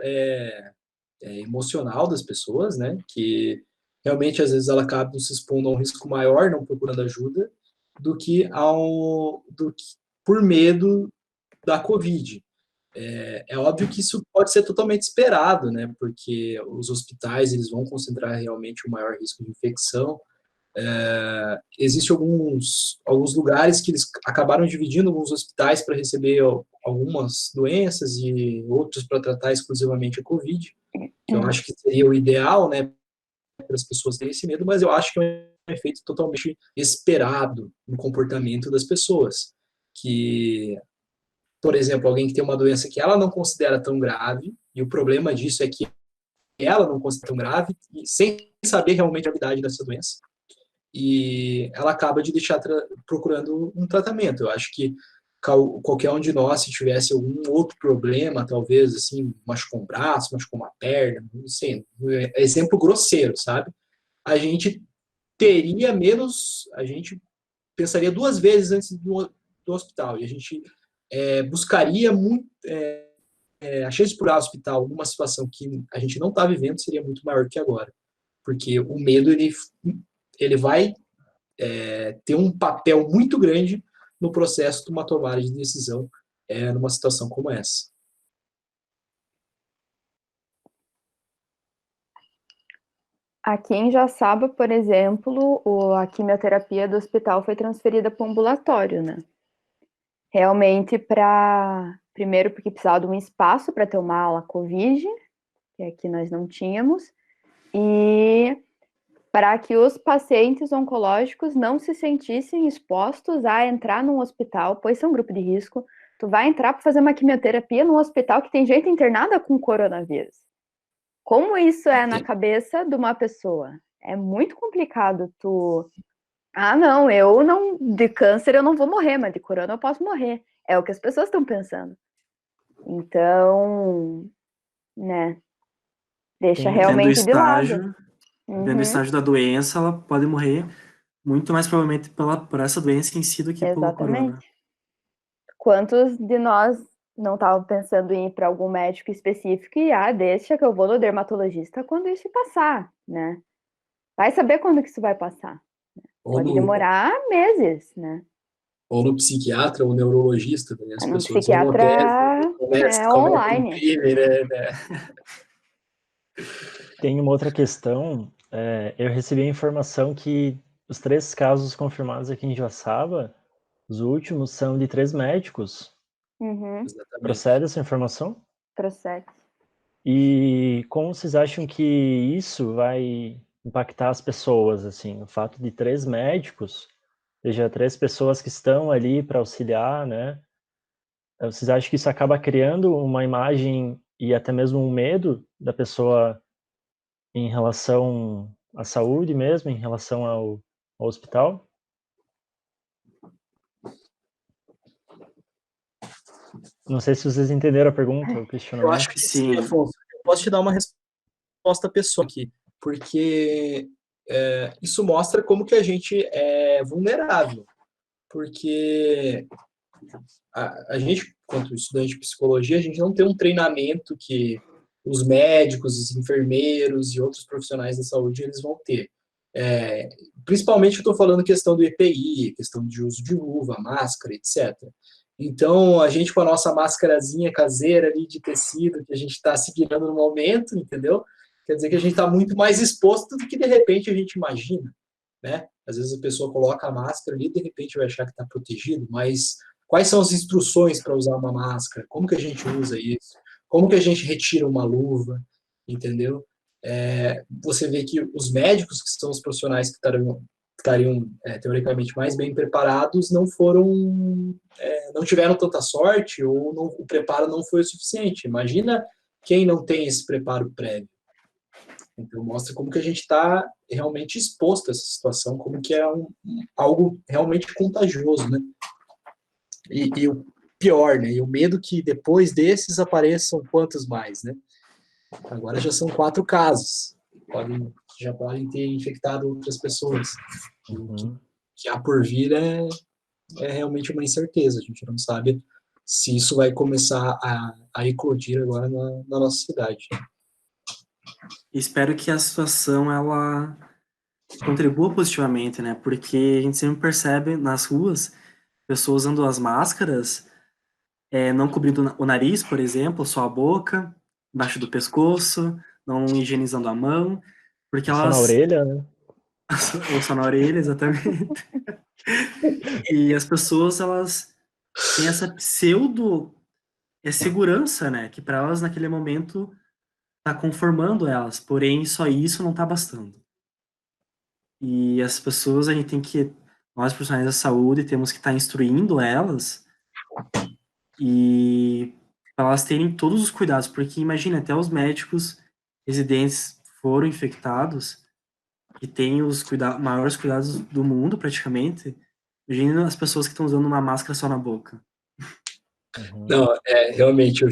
A: emocional das pessoas, né? Que realmente, às vezes, ela acaba se expondo a um risco maior, não procurando ajuda, do que por medo da Covid. É óbvio que isso pode ser totalmente esperado, né? Porque os hospitais eles vão concentrar realmente o maior risco de infecção. Existem alguns lugares que eles acabaram dividindo alguns hospitais para receber algumas doenças e outros para tratar exclusivamente a Covid, que eu acho que seria o ideal, né, para as pessoas terem esse medo, mas eu acho que é um efeito totalmente esperado no comportamento das pessoas, que, por exemplo, alguém que tem uma doença que ela não considera tão grave, e o problema disso é que ela não considera tão grave, e sem saber realmente a gravidade dessa doença, e ela acaba de deixar procurando um tratamento. Eu acho que qualquer um de nós, se tivesse algum outro problema, talvez, assim, machucou um braço, machucou uma perna, não sei, exemplo grosseiro, sabe? A gente pensaria 2 vezes antes do hospital, e a gente buscaria muito, a chance de procurar o hospital numa situação que a gente não está vivendo seria muito maior que agora, porque o medo, ele vai ter um papel muito grande no processo de uma tomada de decisão numa situação como essa.
D: Aqui em Jaçaba, por exemplo, a quimioterapia do hospital foi transferida para o ambulatório, né? Realmente primeiro porque precisava de um espaço para ter uma ala Covid, que aqui nós não tínhamos, e para que os pacientes oncológicos não se sentissem expostos a entrar num hospital, pois são um grupo de risco. Tu vai entrar para fazer uma quimioterapia num hospital que tem gente internada com coronavírus. Como isso é na cabeça de uma pessoa? É muito complicado não, de câncer eu não vou morrer, mas de corona eu posso morrer. É o que as pessoas estão pensando. Então, né, deixa realmente de lado.
C: Dentro do estágio da doença, ela pode morrer muito mais provavelmente por essa doença em si do que pelo corona.
D: Quantos de nós não estavam pensando em ir para algum médico específico e, deixa que eu vou no dermatologista quando isso passar, né? Vai saber quando que isso vai passar. Pode demorar meses, né?
A: Ou no psiquiatra ou neurologista, né? As pessoas
D: psiquiatra online.
A: Crime, né?
B: Tem uma outra questão. Eu recebi a informação que os 3 casos confirmados aqui em Joaçaba, os últimos, são de 3 médicos.
D: Uhum.
B: Procede essa informação?
D: Procede.
B: E como vocês acham que isso vai impactar as pessoas, assim, o fato de 3 médicos, ou seja, 3 pessoas que estão ali para auxiliar, né? Vocês acham que isso acaba criando uma imagem e até mesmo um medo da pessoa em relação à saúde mesmo, em relação ao hospital? Não sei se vocês entenderam a pergunta, o questionamento.
A: Eu acho que sim, Afonso. Eu posso te dar uma resposta pessoal aqui, porque isso mostra como que a gente é vulnerável, porque a gente, quanto estudante de psicologia, a gente não tem um treinamento que os médicos, os enfermeiros e outros profissionais da saúde eles vão ter. Principalmente eu estou falando questão do EPI, questão de uso de luva, máscara, etc. Então, a gente com a nossa máscarazinha caseira ali de tecido, que a gente está segurando no momento, entendeu? Quer dizer que a gente está muito mais exposto do que de repente a gente imagina, né? Às vezes a pessoa coloca a máscara ali e de repente vai achar que está protegido, mas quais são as instruções para usar uma máscara? Como que a gente usa isso? Como que a gente retira uma luva? Entendeu? Você vê que os médicos, que são os profissionais que estariam teoricamente mais bem preparados, não tiveram tanta sorte ou o preparo não foi o suficiente. Imagina quem não tem esse preparo prévio. Então mostra como que a gente está realmente exposto a essa situação, como que é algo realmente contagioso, né? E o pior, né? E o medo que depois desses apareçam quantos mais, né? Agora já são 4 casos. Já podem ter infectado outras pessoas.
B: Uhum.
A: Que há por vir é realmente uma incerteza. A gente não sabe se isso vai começar a eclodir agora na nossa cidade.
C: Espero que a situação ela contribua positivamente, né? Porque a gente sempre percebe nas ruas pessoas usando as máscaras, não cobrindo o nariz, por exemplo, só a boca, embaixo do pescoço, não higienizando a mão, porque
B: Só na
C: elas...
B: orelha, né?
C: Ou só na orelha, exatamente. E as pessoas, elas têm essa pseudo segurança, né? Que para elas, naquele momento, tá conformando elas. Porém, só isso não tá bastando. E as pessoas, a gente tem que... Nós, profissionais da saúde, temos que estar instruindo elas e para elas terem todos os cuidados. Porque, imagina, até os médicos residentes foram infectados e têm os maiores cuidados do mundo, praticamente. Imagina as pessoas que estão usando uma máscara só na boca.
B: Uhum.
A: Não, realmente,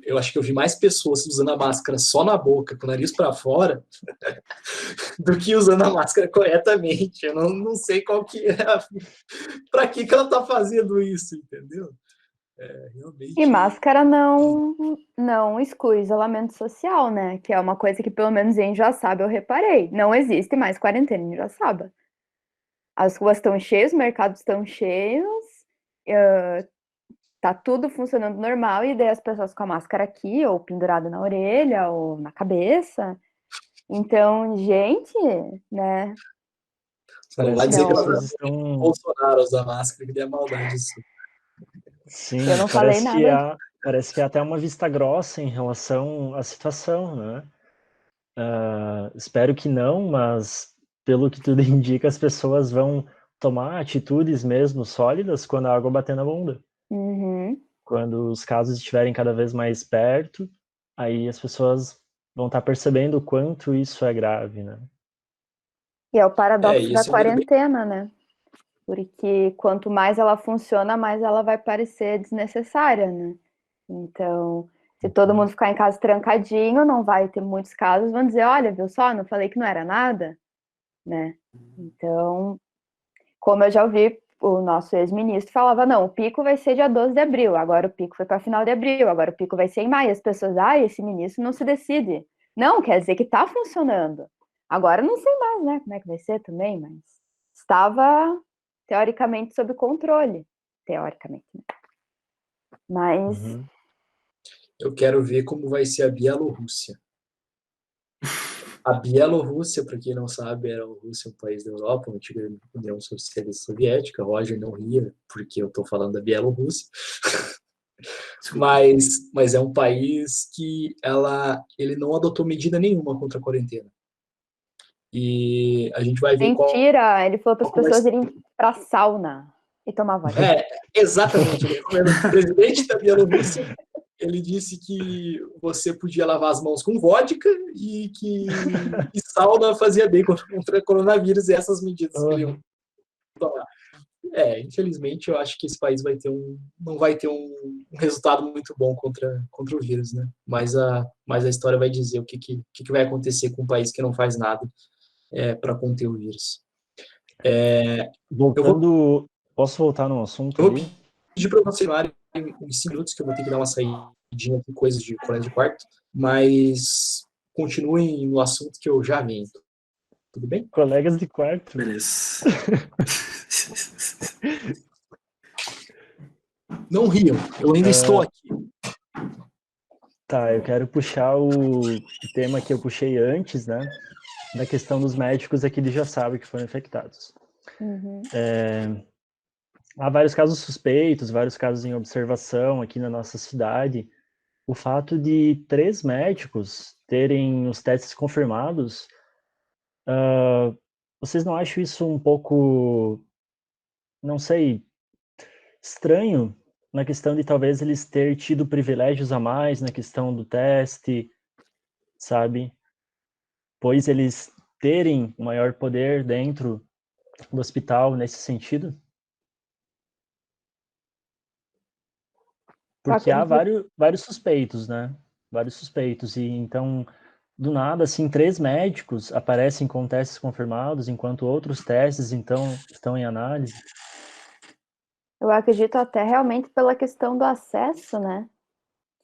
A: eu acho que eu vi mais pessoas usando a máscara só na boca, com o nariz para fora, do que usando a máscara corretamente. Eu não sei qual que é, para que ela está fazendo isso, entendeu? Realmente...
D: E máscara não exclui isolamento social, né? Que é uma coisa que, pelo menos em Joaçaba, eu reparei. Não existe mais quarentena em Joaçaba. As ruas estão cheias, os mercados estão cheios, tá tudo funcionando normal, e daí as pessoas com a máscara aqui, ou pendurada na orelha, ou na cabeça. Então, gente, né?
A: Não vai
B: Parece que
A: dizer
B: as
A: que
D: Não,
B: pessoas
A: o
B: estão...
A: Bolsonaro usa máscara, que é maldade isso.
D: eu
B: Sim,
D: não falei nada.
B: parece que há até uma vista grossa em relação à situação, né? Espero que não, mas pelo que tudo indica, as pessoas vão tomar atitudes mesmo sólidas quando a água bater na bunda.
D: Uhum.
B: Quando os casos estiverem cada vez mais perto, aí as pessoas vão estar percebendo o quanto isso é grave, né?
D: E é o paradoxo da
A: Isso é um medo bem...
D: quarentena, né? Porque quanto mais ela funciona, mais ela vai parecer desnecessária, né? Então, se todo mundo ficar em casa trancadinho, não vai ter muitos casos, vão dizer, olha, viu só, não falei que não era nada, né? Então, como eu já ouvi, o nosso ex-ministro falava, não, o pico vai ser dia 12 de abril, agora o pico foi para final de abril, agora o pico vai ser em maio. As pessoas, esse ministro não se decide. Não, quer dizer que está funcionando. Agora não sei mais, né, como é que vai ser também, mas estava teoricamente sob controle, teoricamente, né? Mas
B: Uhum.
A: Eu quero ver como vai ser a Bielorrússia. A Bielorrússia, para quem não sabe, era a Rússia, um país da Europa, uma antiga União Socialista Soviética. Roger não ria, porque eu estou falando da Bielorrússia. Mas é um país que ele não adotou medida nenhuma contra a quarentena. E a gente vai ver
D: mentira, ele falou para as
A: qual vai
D: pessoas
A: ser.
D: irem para a sauna e tomar vodka.
A: Exatamente. O presidente da Bielorrússia, ele disse que você podia lavar as mãos com vodka e que sauna fazia bem contra o coronavírus, e essas medidas que ele ia tomar. Infelizmente, eu acho que esse país não vai ter um resultado muito bom contra o vírus, né? Mas a história vai dizer o que vai acontecer com um país que não faz nada para conter o vírus. Eu vou
B: Posso voltar num assunto
A: Eu vou
B: ali?
A: pedir para você em 5 minutos, que eu vou ter que dar uma saidinha aqui, coisas de colégio de quarto, mas continuem no assunto que eu já venho. Tudo bem?
B: Colegas de quarto.
C: Beleza.
A: Não riam, eu ainda estou aqui.
B: Tá, eu quero puxar o tema que eu puxei antes, né? Da questão dos médicos aqui de Joaçaba que foram infectados.
D: Uhum.
B: Há vários casos suspeitos, vários casos em observação aqui na nossa cidade. O fato de 3 médicos terem os testes confirmados, vocês não acham isso um pouco, não sei, estranho, na questão de talvez eles ter tido privilégios a mais na questão do teste, sabe? Pois eles terem maior poder dentro do hospital nesse sentido?
D: Eu
B: Porque há
D: acredito,
B: vários suspeitos, né? Vários suspeitos. E então, do nada, assim, 3 médicos aparecem com testes confirmados, enquanto outros testes, então, estão em análise.
D: eu acredito até realmente pela questão do acesso, né?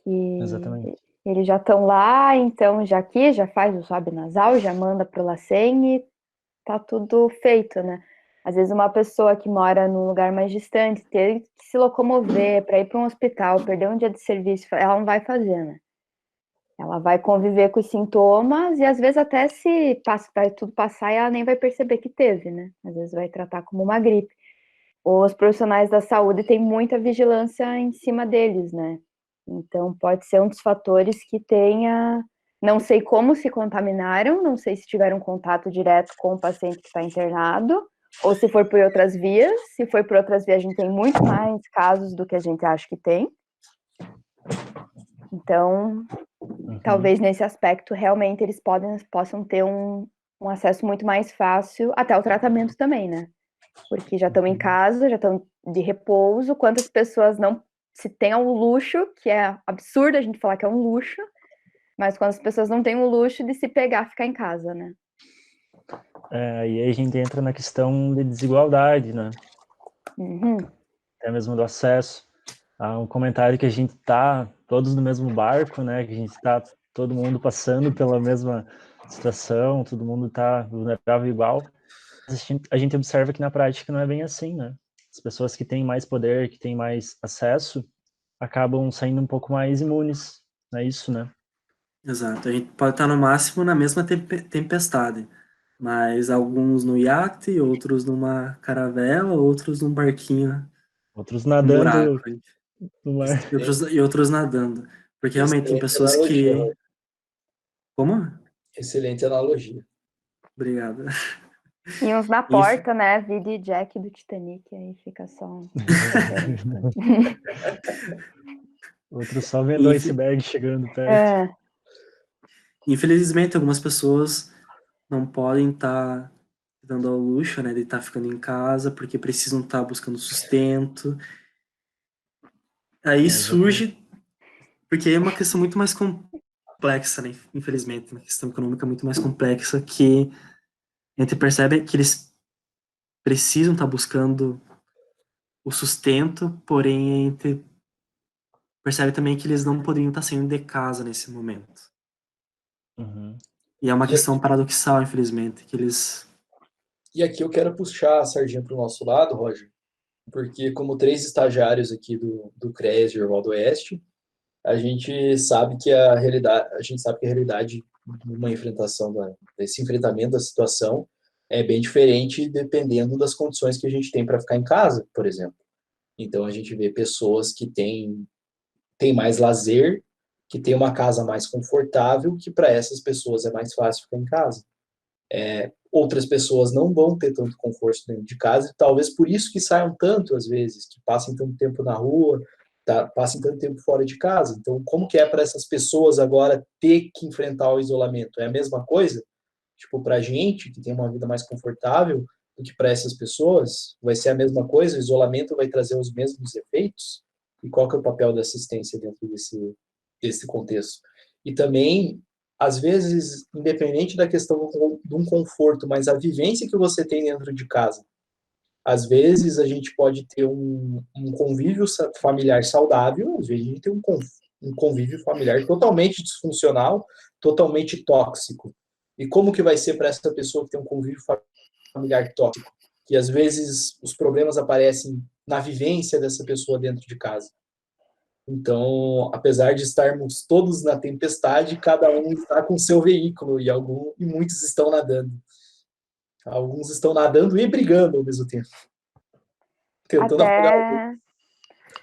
D: Que
B: Exatamente.
D: Eles já estão lá, então já aqui, já faz o swab nasal, já manda pro LACEN e tá tudo feito, né? Às vezes uma pessoa que mora num lugar mais distante, ter que se locomover para ir para um hospital, perder um dia de serviço, ela não vai fazer, né? Ela vai conviver com os sintomas e às vezes até se vai tudo passar, ela nem vai perceber que teve, né? Às vezes vai tratar como uma gripe. Os profissionais da saúde têm muita vigilância em cima deles, né? Então pode ser um dos fatores que tenha, não sei como se contaminaram, não sei se tiveram contato direto com o paciente que está internado, ou se for por outras vias. Se for por outras vias, a gente tem muito mais casos do que a gente acha que tem. Então, talvez nesse aspecto, realmente, eles possam ter um acesso muito mais fácil, até o tratamento também, né? Porque já estão em casa, já estão de repouso. Quantas pessoas não se tem o luxo, que é absurdo a gente falar que é um luxo, mas quantas pessoas não têm o luxo de se pegar, ficar em casa, né?
B: E aí a gente entra na questão de desigualdade, né? Até mesmo do acesso. Há um comentário que a gente tá todos no mesmo barco, né? Que a gente tá todo mundo passando pela mesma situação, todo mundo tá vulnerável igual. A gente observa que na prática não é bem assim, né? As pessoas que têm mais poder, que têm mais acesso, acabam saindo um pouco mais imunes, não é isso, né?
C: Exato. A gente pode estar no máximo na mesma tempestade, mas alguns no iate, outros numa caravela, outros num barquinho
B: Outros
C: com buraco,
B: nadando no mar.
C: e outros nadando. Porque realmente tem
A: Excelente
C: pessoas
A: analogia,
C: que...
A: Roger.
C: Como?
A: Excelente analogia.
C: Obrigado.
D: E uns na
C: Enfim,
D: porta, né? Vide Jack do Titanic, aí fica só.
B: Outros só vendo o
C: inf-
B: iceberg chegando perto.
C: infelizmente, algumas pessoas não podem estar dando ao luxo, né, de estar ficando em casa porque precisam estar buscando sustento. Aí
B: Exatamente.
C: surge, porque é uma questão muito mais complexa, né? Infelizmente, uma questão econômica muito mais complexa que a gente percebe que eles precisam estar buscando o sustento, porém a gente percebe também que eles não poderiam estar saindo de casa nesse momento.
B: Uhum.
C: E é uma
A: E aqui,
C: questão paradoxal, infelizmente, que eles...
A: e aqui eu quero puxar a sardinha para o nosso lado, Roger, porque como 3 estagiários aqui do CRES de Orval do Oeste, a gente sabe que a realidade numa enfrentação desse enfrentamento da situação é bem diferente dependendo das condições que a gente tem para ficar em casa, por exemplo. Então a gente vê pessoas que têm mais lazer, que têm uma casa mais confortável, que para essas pessoas é mais fácil ficar em casa. Outras pessoas não vão ter tanto conforto dentro de casa, e talvez por isso que saiam tanto, às vezes, que passem tanto tempo na rua, passem tanto tempo fora de casa. Então, como que é para essas pessoas agora ter que enfrentar o isolamento? É a mesma coisa? Tipo, para a gente, que tem uma vida mais confortável, do que para essas pessoas? Vai ser a mesma coisa? O isolamento vai trazer os mesmos efeitos? E qual que é o papel da assistência dentro desse contexto? E também, às vezes, independente da questão de um conforto, mas a vivência que você tem dentro de casa. Às vezes a gente pode ter um convívio familiar saudável, às vezes a gente tem um convívio familiar totalmente disfuncional, totalmente tóxico. E como que vai ser para essa pessoa que tem um convívio familiar tóxico? Que às vezes os problemas aparecem na vivência dessa pessoa dentro de casa. Então, apesar de estarmos todos na tempestade, cada um está com seu veículo e muitos estão nadando. Alguns estão nadando e brigando ao mesmo tempo, tentando apagar o outro.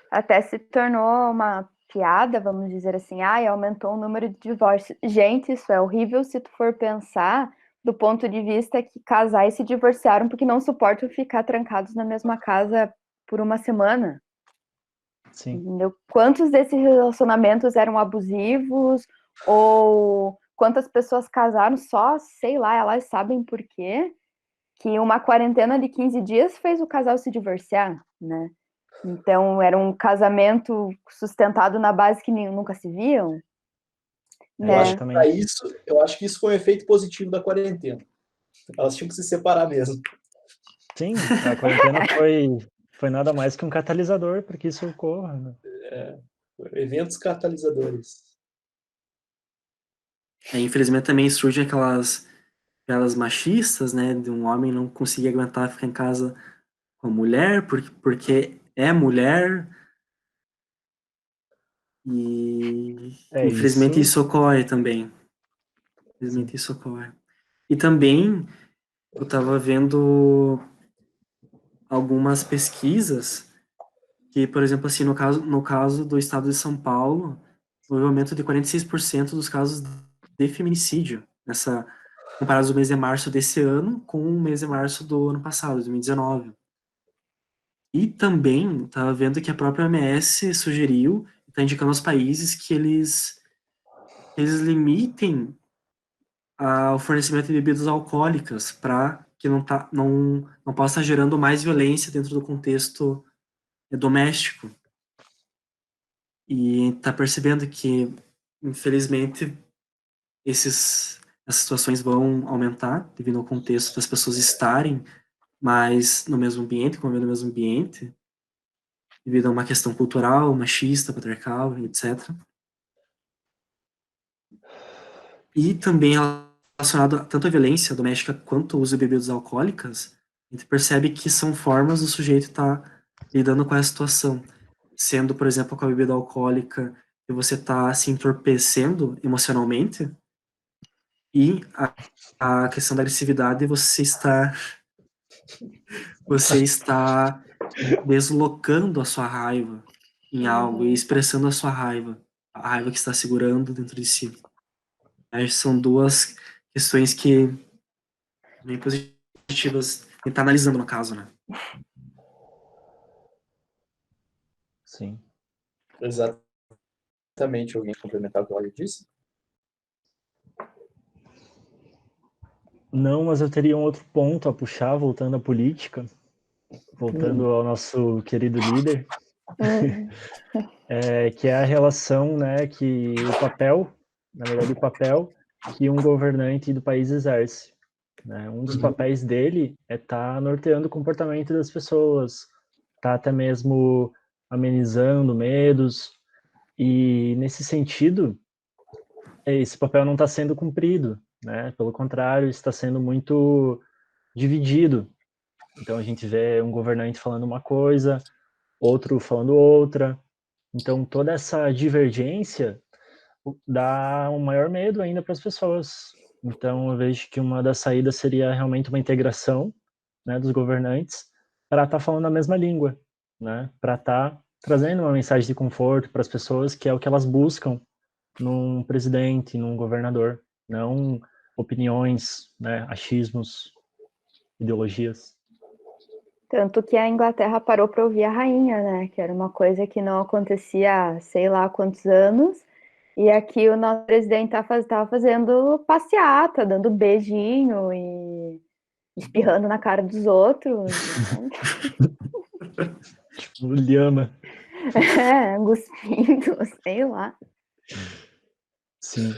D: Até se tornou uma piada, vamos dizer assim, aumentou o número de divórcios. Gente, isso é horrível se tu for pensar do ponto de vista que casais se divorciaram porque não suportam ficar trancados na mesma casa por uma semana.
B: Sim.
D: Entendeu? Quantos desses relacionamentos eram abusivos ou quantas pessoas casaram só, sei lá, elas sabem por quê, que uma quarentena de 15 dias fez o casal se divorciar, né? Então, era um casamento sustentado na base que nunca se viam, né?
B: Exatamente.
A: Eu acho que isso foi um efeito positivo da quarentena. Elas tinham que se separar mesmo.
B: Sim, a quarentena foi nada mais que um catalisador para que isso ocorra, né?
A: Eventos catalisadores.
C: Infelizmente também surgem aquelas machistas, né, de um homem não conseguir aguentar ficar em casa com a mulher porque é mulher, e infelizmente
B: isso.
C: isso ocorre também. Infelizmente isso ocorre. E também eu estava vendo algumas pesquisas que, por exemplo, assim, no caso do estado de São Paulo, houve um aumento de 46% dos casos de feminicídio, comparado ao mês de março desse ano com o mês de março do ano passado, 2019. E também estava vendo que a própria OMS sugeriu, está indicando aos países que eles limitem o fornecimento de bebidas alcoólicas para que não possa estar gerando mais violência dentro do contexto doméstico. E está percebendo que, infelizmente, essas situações vão aumentar devido ao contexto das pessoas estarem mais no mesmo ambiente, convivendo no mesmo ambiente, devido a uma questão cultural, machista, patriarcal, etc. E também relacionado tanto à violência doméstica quanto ao uso de bebidas alcoólicas, a gente percebe que são formas do sujeito estar lidando com essa situação. Sendo, por exemplo, com a bebida alcoólica, que você está se entorpecendo emocionalmente, e a questão da agressividade, você está deslocando a sua raiva em algo e expressando a raiva que está segurando dentro de si. São duas questões que bem positivas, a gente está analisando no caso, né?
B: Sim.
A: Exatamente. Alguém complementar o que o Roger disse?
B: Não, mas eu teria um outro ponto a puxar, voltando à política, voltando ao nosso querido líder, que é a relação, né, que o papel, na verdade, o papel que um governante do país exerce. Né? Um dos papéis dele é estar norteando o comportamento das pessoas, tá até mesmo amenizando medos, e nesse sentido, esse papel não está sendo cumprido, né? Pelo contrário, está sendo muito dividido. Então a gente vê um governante falando uma coisa, outro falando outra. Então toda essa divergência dá um maior medo ainda para as pessoas. Então eu vejo que uma das saídas seria realmente uma integração, né, dos governantes para estar falando a mesma língua, né? Para estar trazendo uma mensagem de conforto para as pessoas, que é o que elas buscam num presidente, num governador, não opiniões, né, achismos, ideologias.
D: Tanto que a Inglaterra parou para ouvir a rainha, né? Que era uma coisa que não acontecia há sei lá quantos anos. E aqui o nosso presidente estava fazendo passeata, dando beijinho e espirrando na cara dos outros.
B: Tipo, Liana.
D: Cuspindo, sei lá.
B: Sim.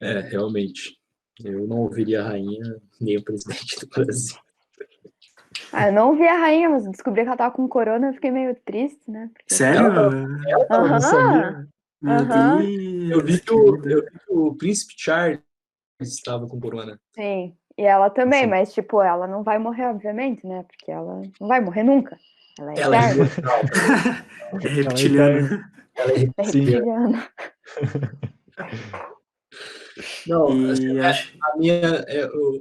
A: Realmente. Eu não ouviria a rainha nem o presidente do Brasil.
D: Eu não ouvi a rainha, mas descobri que ela tava com corona, eu fiquei meio triste, né? Porque...
C: Sério?
B: Eu não sabia.
C: Meu
A: Eu vi
C: Deus,
A: que o príncipe Charles estava com corona.
D: Sim, e ela também,
B: Sim.
D: mas tipo, ela não vai morrer, obviamente, né? Porque ela não vai morrer nunca. Ela é
A: Ela é
D: eterna.
A: imortal.
C: É reptiliano.
A: Ela é
D: É reptiliana.
A: Não, assim,
C: E acho...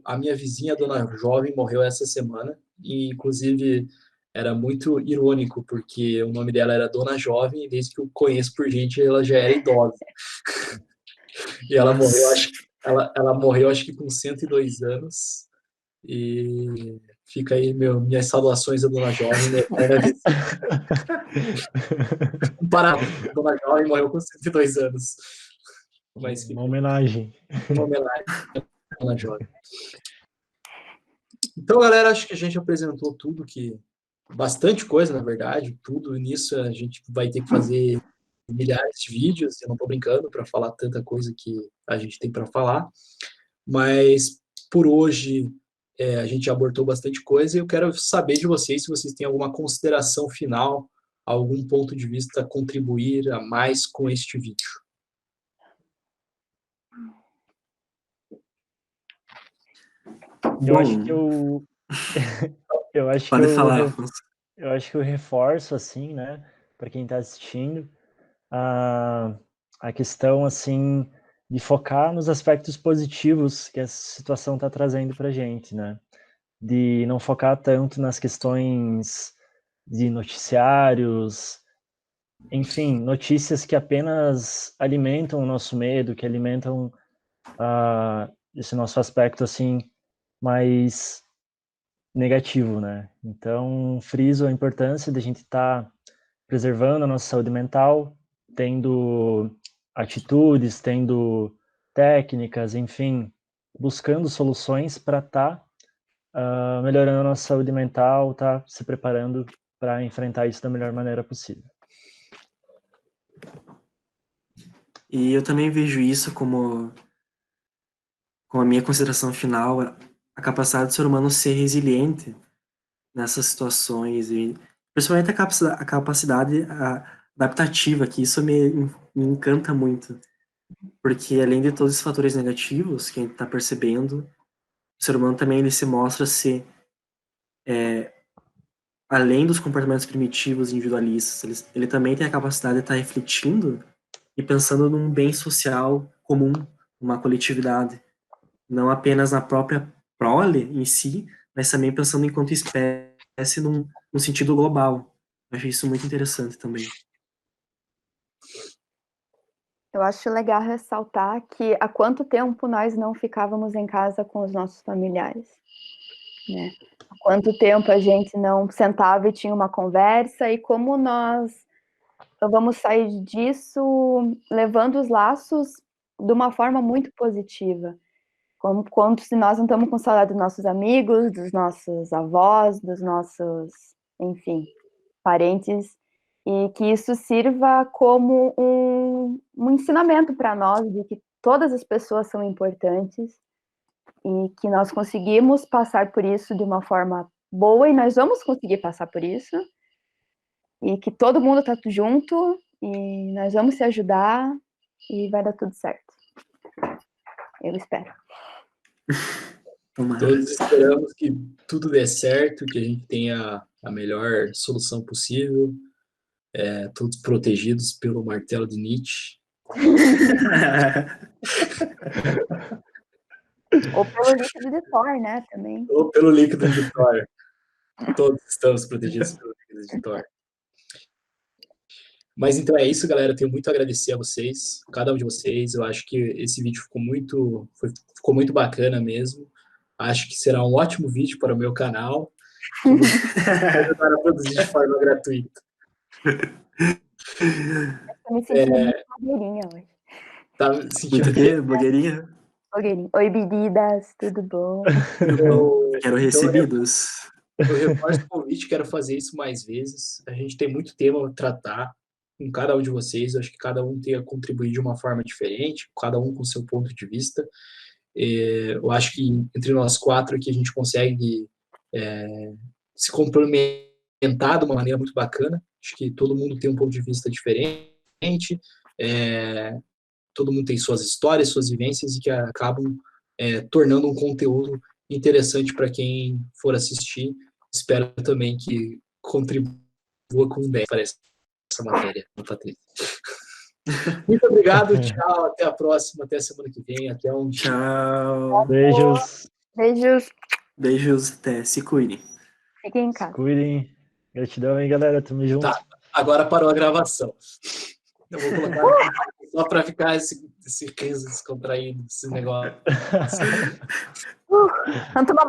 A: a minha vizinha, a dona Jovem, morreu essa semana. E, inclusive, era muito irônico, porque o nome dela era Dona Jovem, e desde que eu conheço por gente, ela já era idosa. E ela morreu, ela morreu, acho que com 102 anos. E fica aí minhas saudações à Dona Jovem, minha eterna vizinha. Parabéns, a Dona Jovem morreu com 102 anos. Mas fica
B: Uma homenagem.
A: uma homenagem à Dona Jovem. Então, galera, acho que a gente apresentou tudo bastante coisa, na verdade, tudo nisso a gente vai ter que fazer milhares de vídeos, eu não estou brincando para falar tanta coisa que a gente tem para falar, mas por hoje a gente abordou bastante coisa e eu quero saber de vocês se vocês têm alguma consideração final, algum ponto de vista a contribuir a mais com este vídeo.
B: Eu
C: Bom,
B: acho que eu acho que
C: pode falar, Afonso.
B: eu acho que eu reforço, assim, né, para quem está assistindo, a questão, assim, de focar nos aspectos positivos que essa situação está trazendo para a gente, né? De não focar tanto nas questões de noticiários, enfim, notícias que apenas alimentam o nosso medo, que alimentam esse nosso aspecto, assim, mais negativo, né? Então, friso a importância de a gente estar preservando a nossa saúde mental, tendo atitudes, tendo técnicas, enfim, buscando soluções para estar melhorando a nossa saúde mental, tá se preparando para enfrentar isso da melhor maneira possível.
C: E eu também vejo isso como a minha consideração final, a capacidade do ser humano ser resiliente nessas situações, e principalmente a capacidade adaptativa, que isso me encanta muito. Porque além de todos os fatores negativos que a gente está percebendo, o ser humano também ele se mostra ser, além dos comportamentos primitivos e individualistas, ele também tem a capacidade de estar refletindo e pensando num bem social comum, uma coletividade. Não apenas na própria prole em si, mas também pensando enquanto espécie num sentido global. Eu achei isso muito interessante também.
D: Eu acho legal ressaltar que há quanto tempo nós não ficávamos em casa com os nossos familiares, né? Há quanto tempo a gente não sentava e tinha uma conversa, e como nós vamos sair disso levando os laços de uma forma muito positiva. Como quanto se nós não estamos com saudade dos nossos amigos, dos nossos avós, dos nossos, enfim, parentes, e que isso sirva como um ensinamento para nós de que todas as pessoas são importantes e que nós conseguimos passar por isso de uma forma boa, e nós vamos conseguir passar por isso, e que todo mundo está junto e nós vamos se ajudar e vai dar tudo certo. Eu espero.
C: Tomara.
A: Todos esperamos que tudo dê certo, que a gente tenha a melhor solução possível, todos protegidos pelo martelo de Nietzsche.
D: Ou pelo líquido de Thor, né, também.
A: Ou pelo líquido de Thor. Todos estamos protegidos pelo líquido de Thor. Mas então é isso, galera. Eu tenho muito a agradecer a vocês, cada um de vocês. Eu acho que esse vídeo ficou muito bacana mesmo. Acho que será um ótimo vídeo para o meu canal. Para produzir de forma gratuita.
D: Eu me senti muito blogueirinha hoje.
A: Tá sentindo
C: Muito o quê? Blogueirinha?
D: Blogueirinha. Oi, bebidas, tudo bom?
C: Quero recebidos.
A: Eu reforço o convite, quero fazer isso mais vezes. A gente tem muito tema a tratar com cada um de vocês. Eu acho que cada um tem a contribuir de uma forma diferente, cada um com seu ponto de vista. Eu acho que entre nós quatro aqui a gente consegue se complementar de uma maneira muito bacana. Acho que todo mundo tem um ponto de vista diferente, todo mundo tem suas histórias, suas vivências, e que acabam tornando um conteúdo interessante para quem for assistir. Espero também que contribua com 10 para essa matéria, Patrícia. Muito obrigado, tchau, até a próxima, até a semana que vem, até um dia.
C: Tchau.
B: Beijos.
D: Beijos.
C: Beijos, até. Se cuidem.
D: Fiquem em
B: Se
D: casa.
B: cuidem. Gratidão aí, galera. Tamo junto.
A: Tá, agora parou a gravação. Eu vou colocar só para ficar esse riso descontraído, esse negócio.
D: Vamos tomar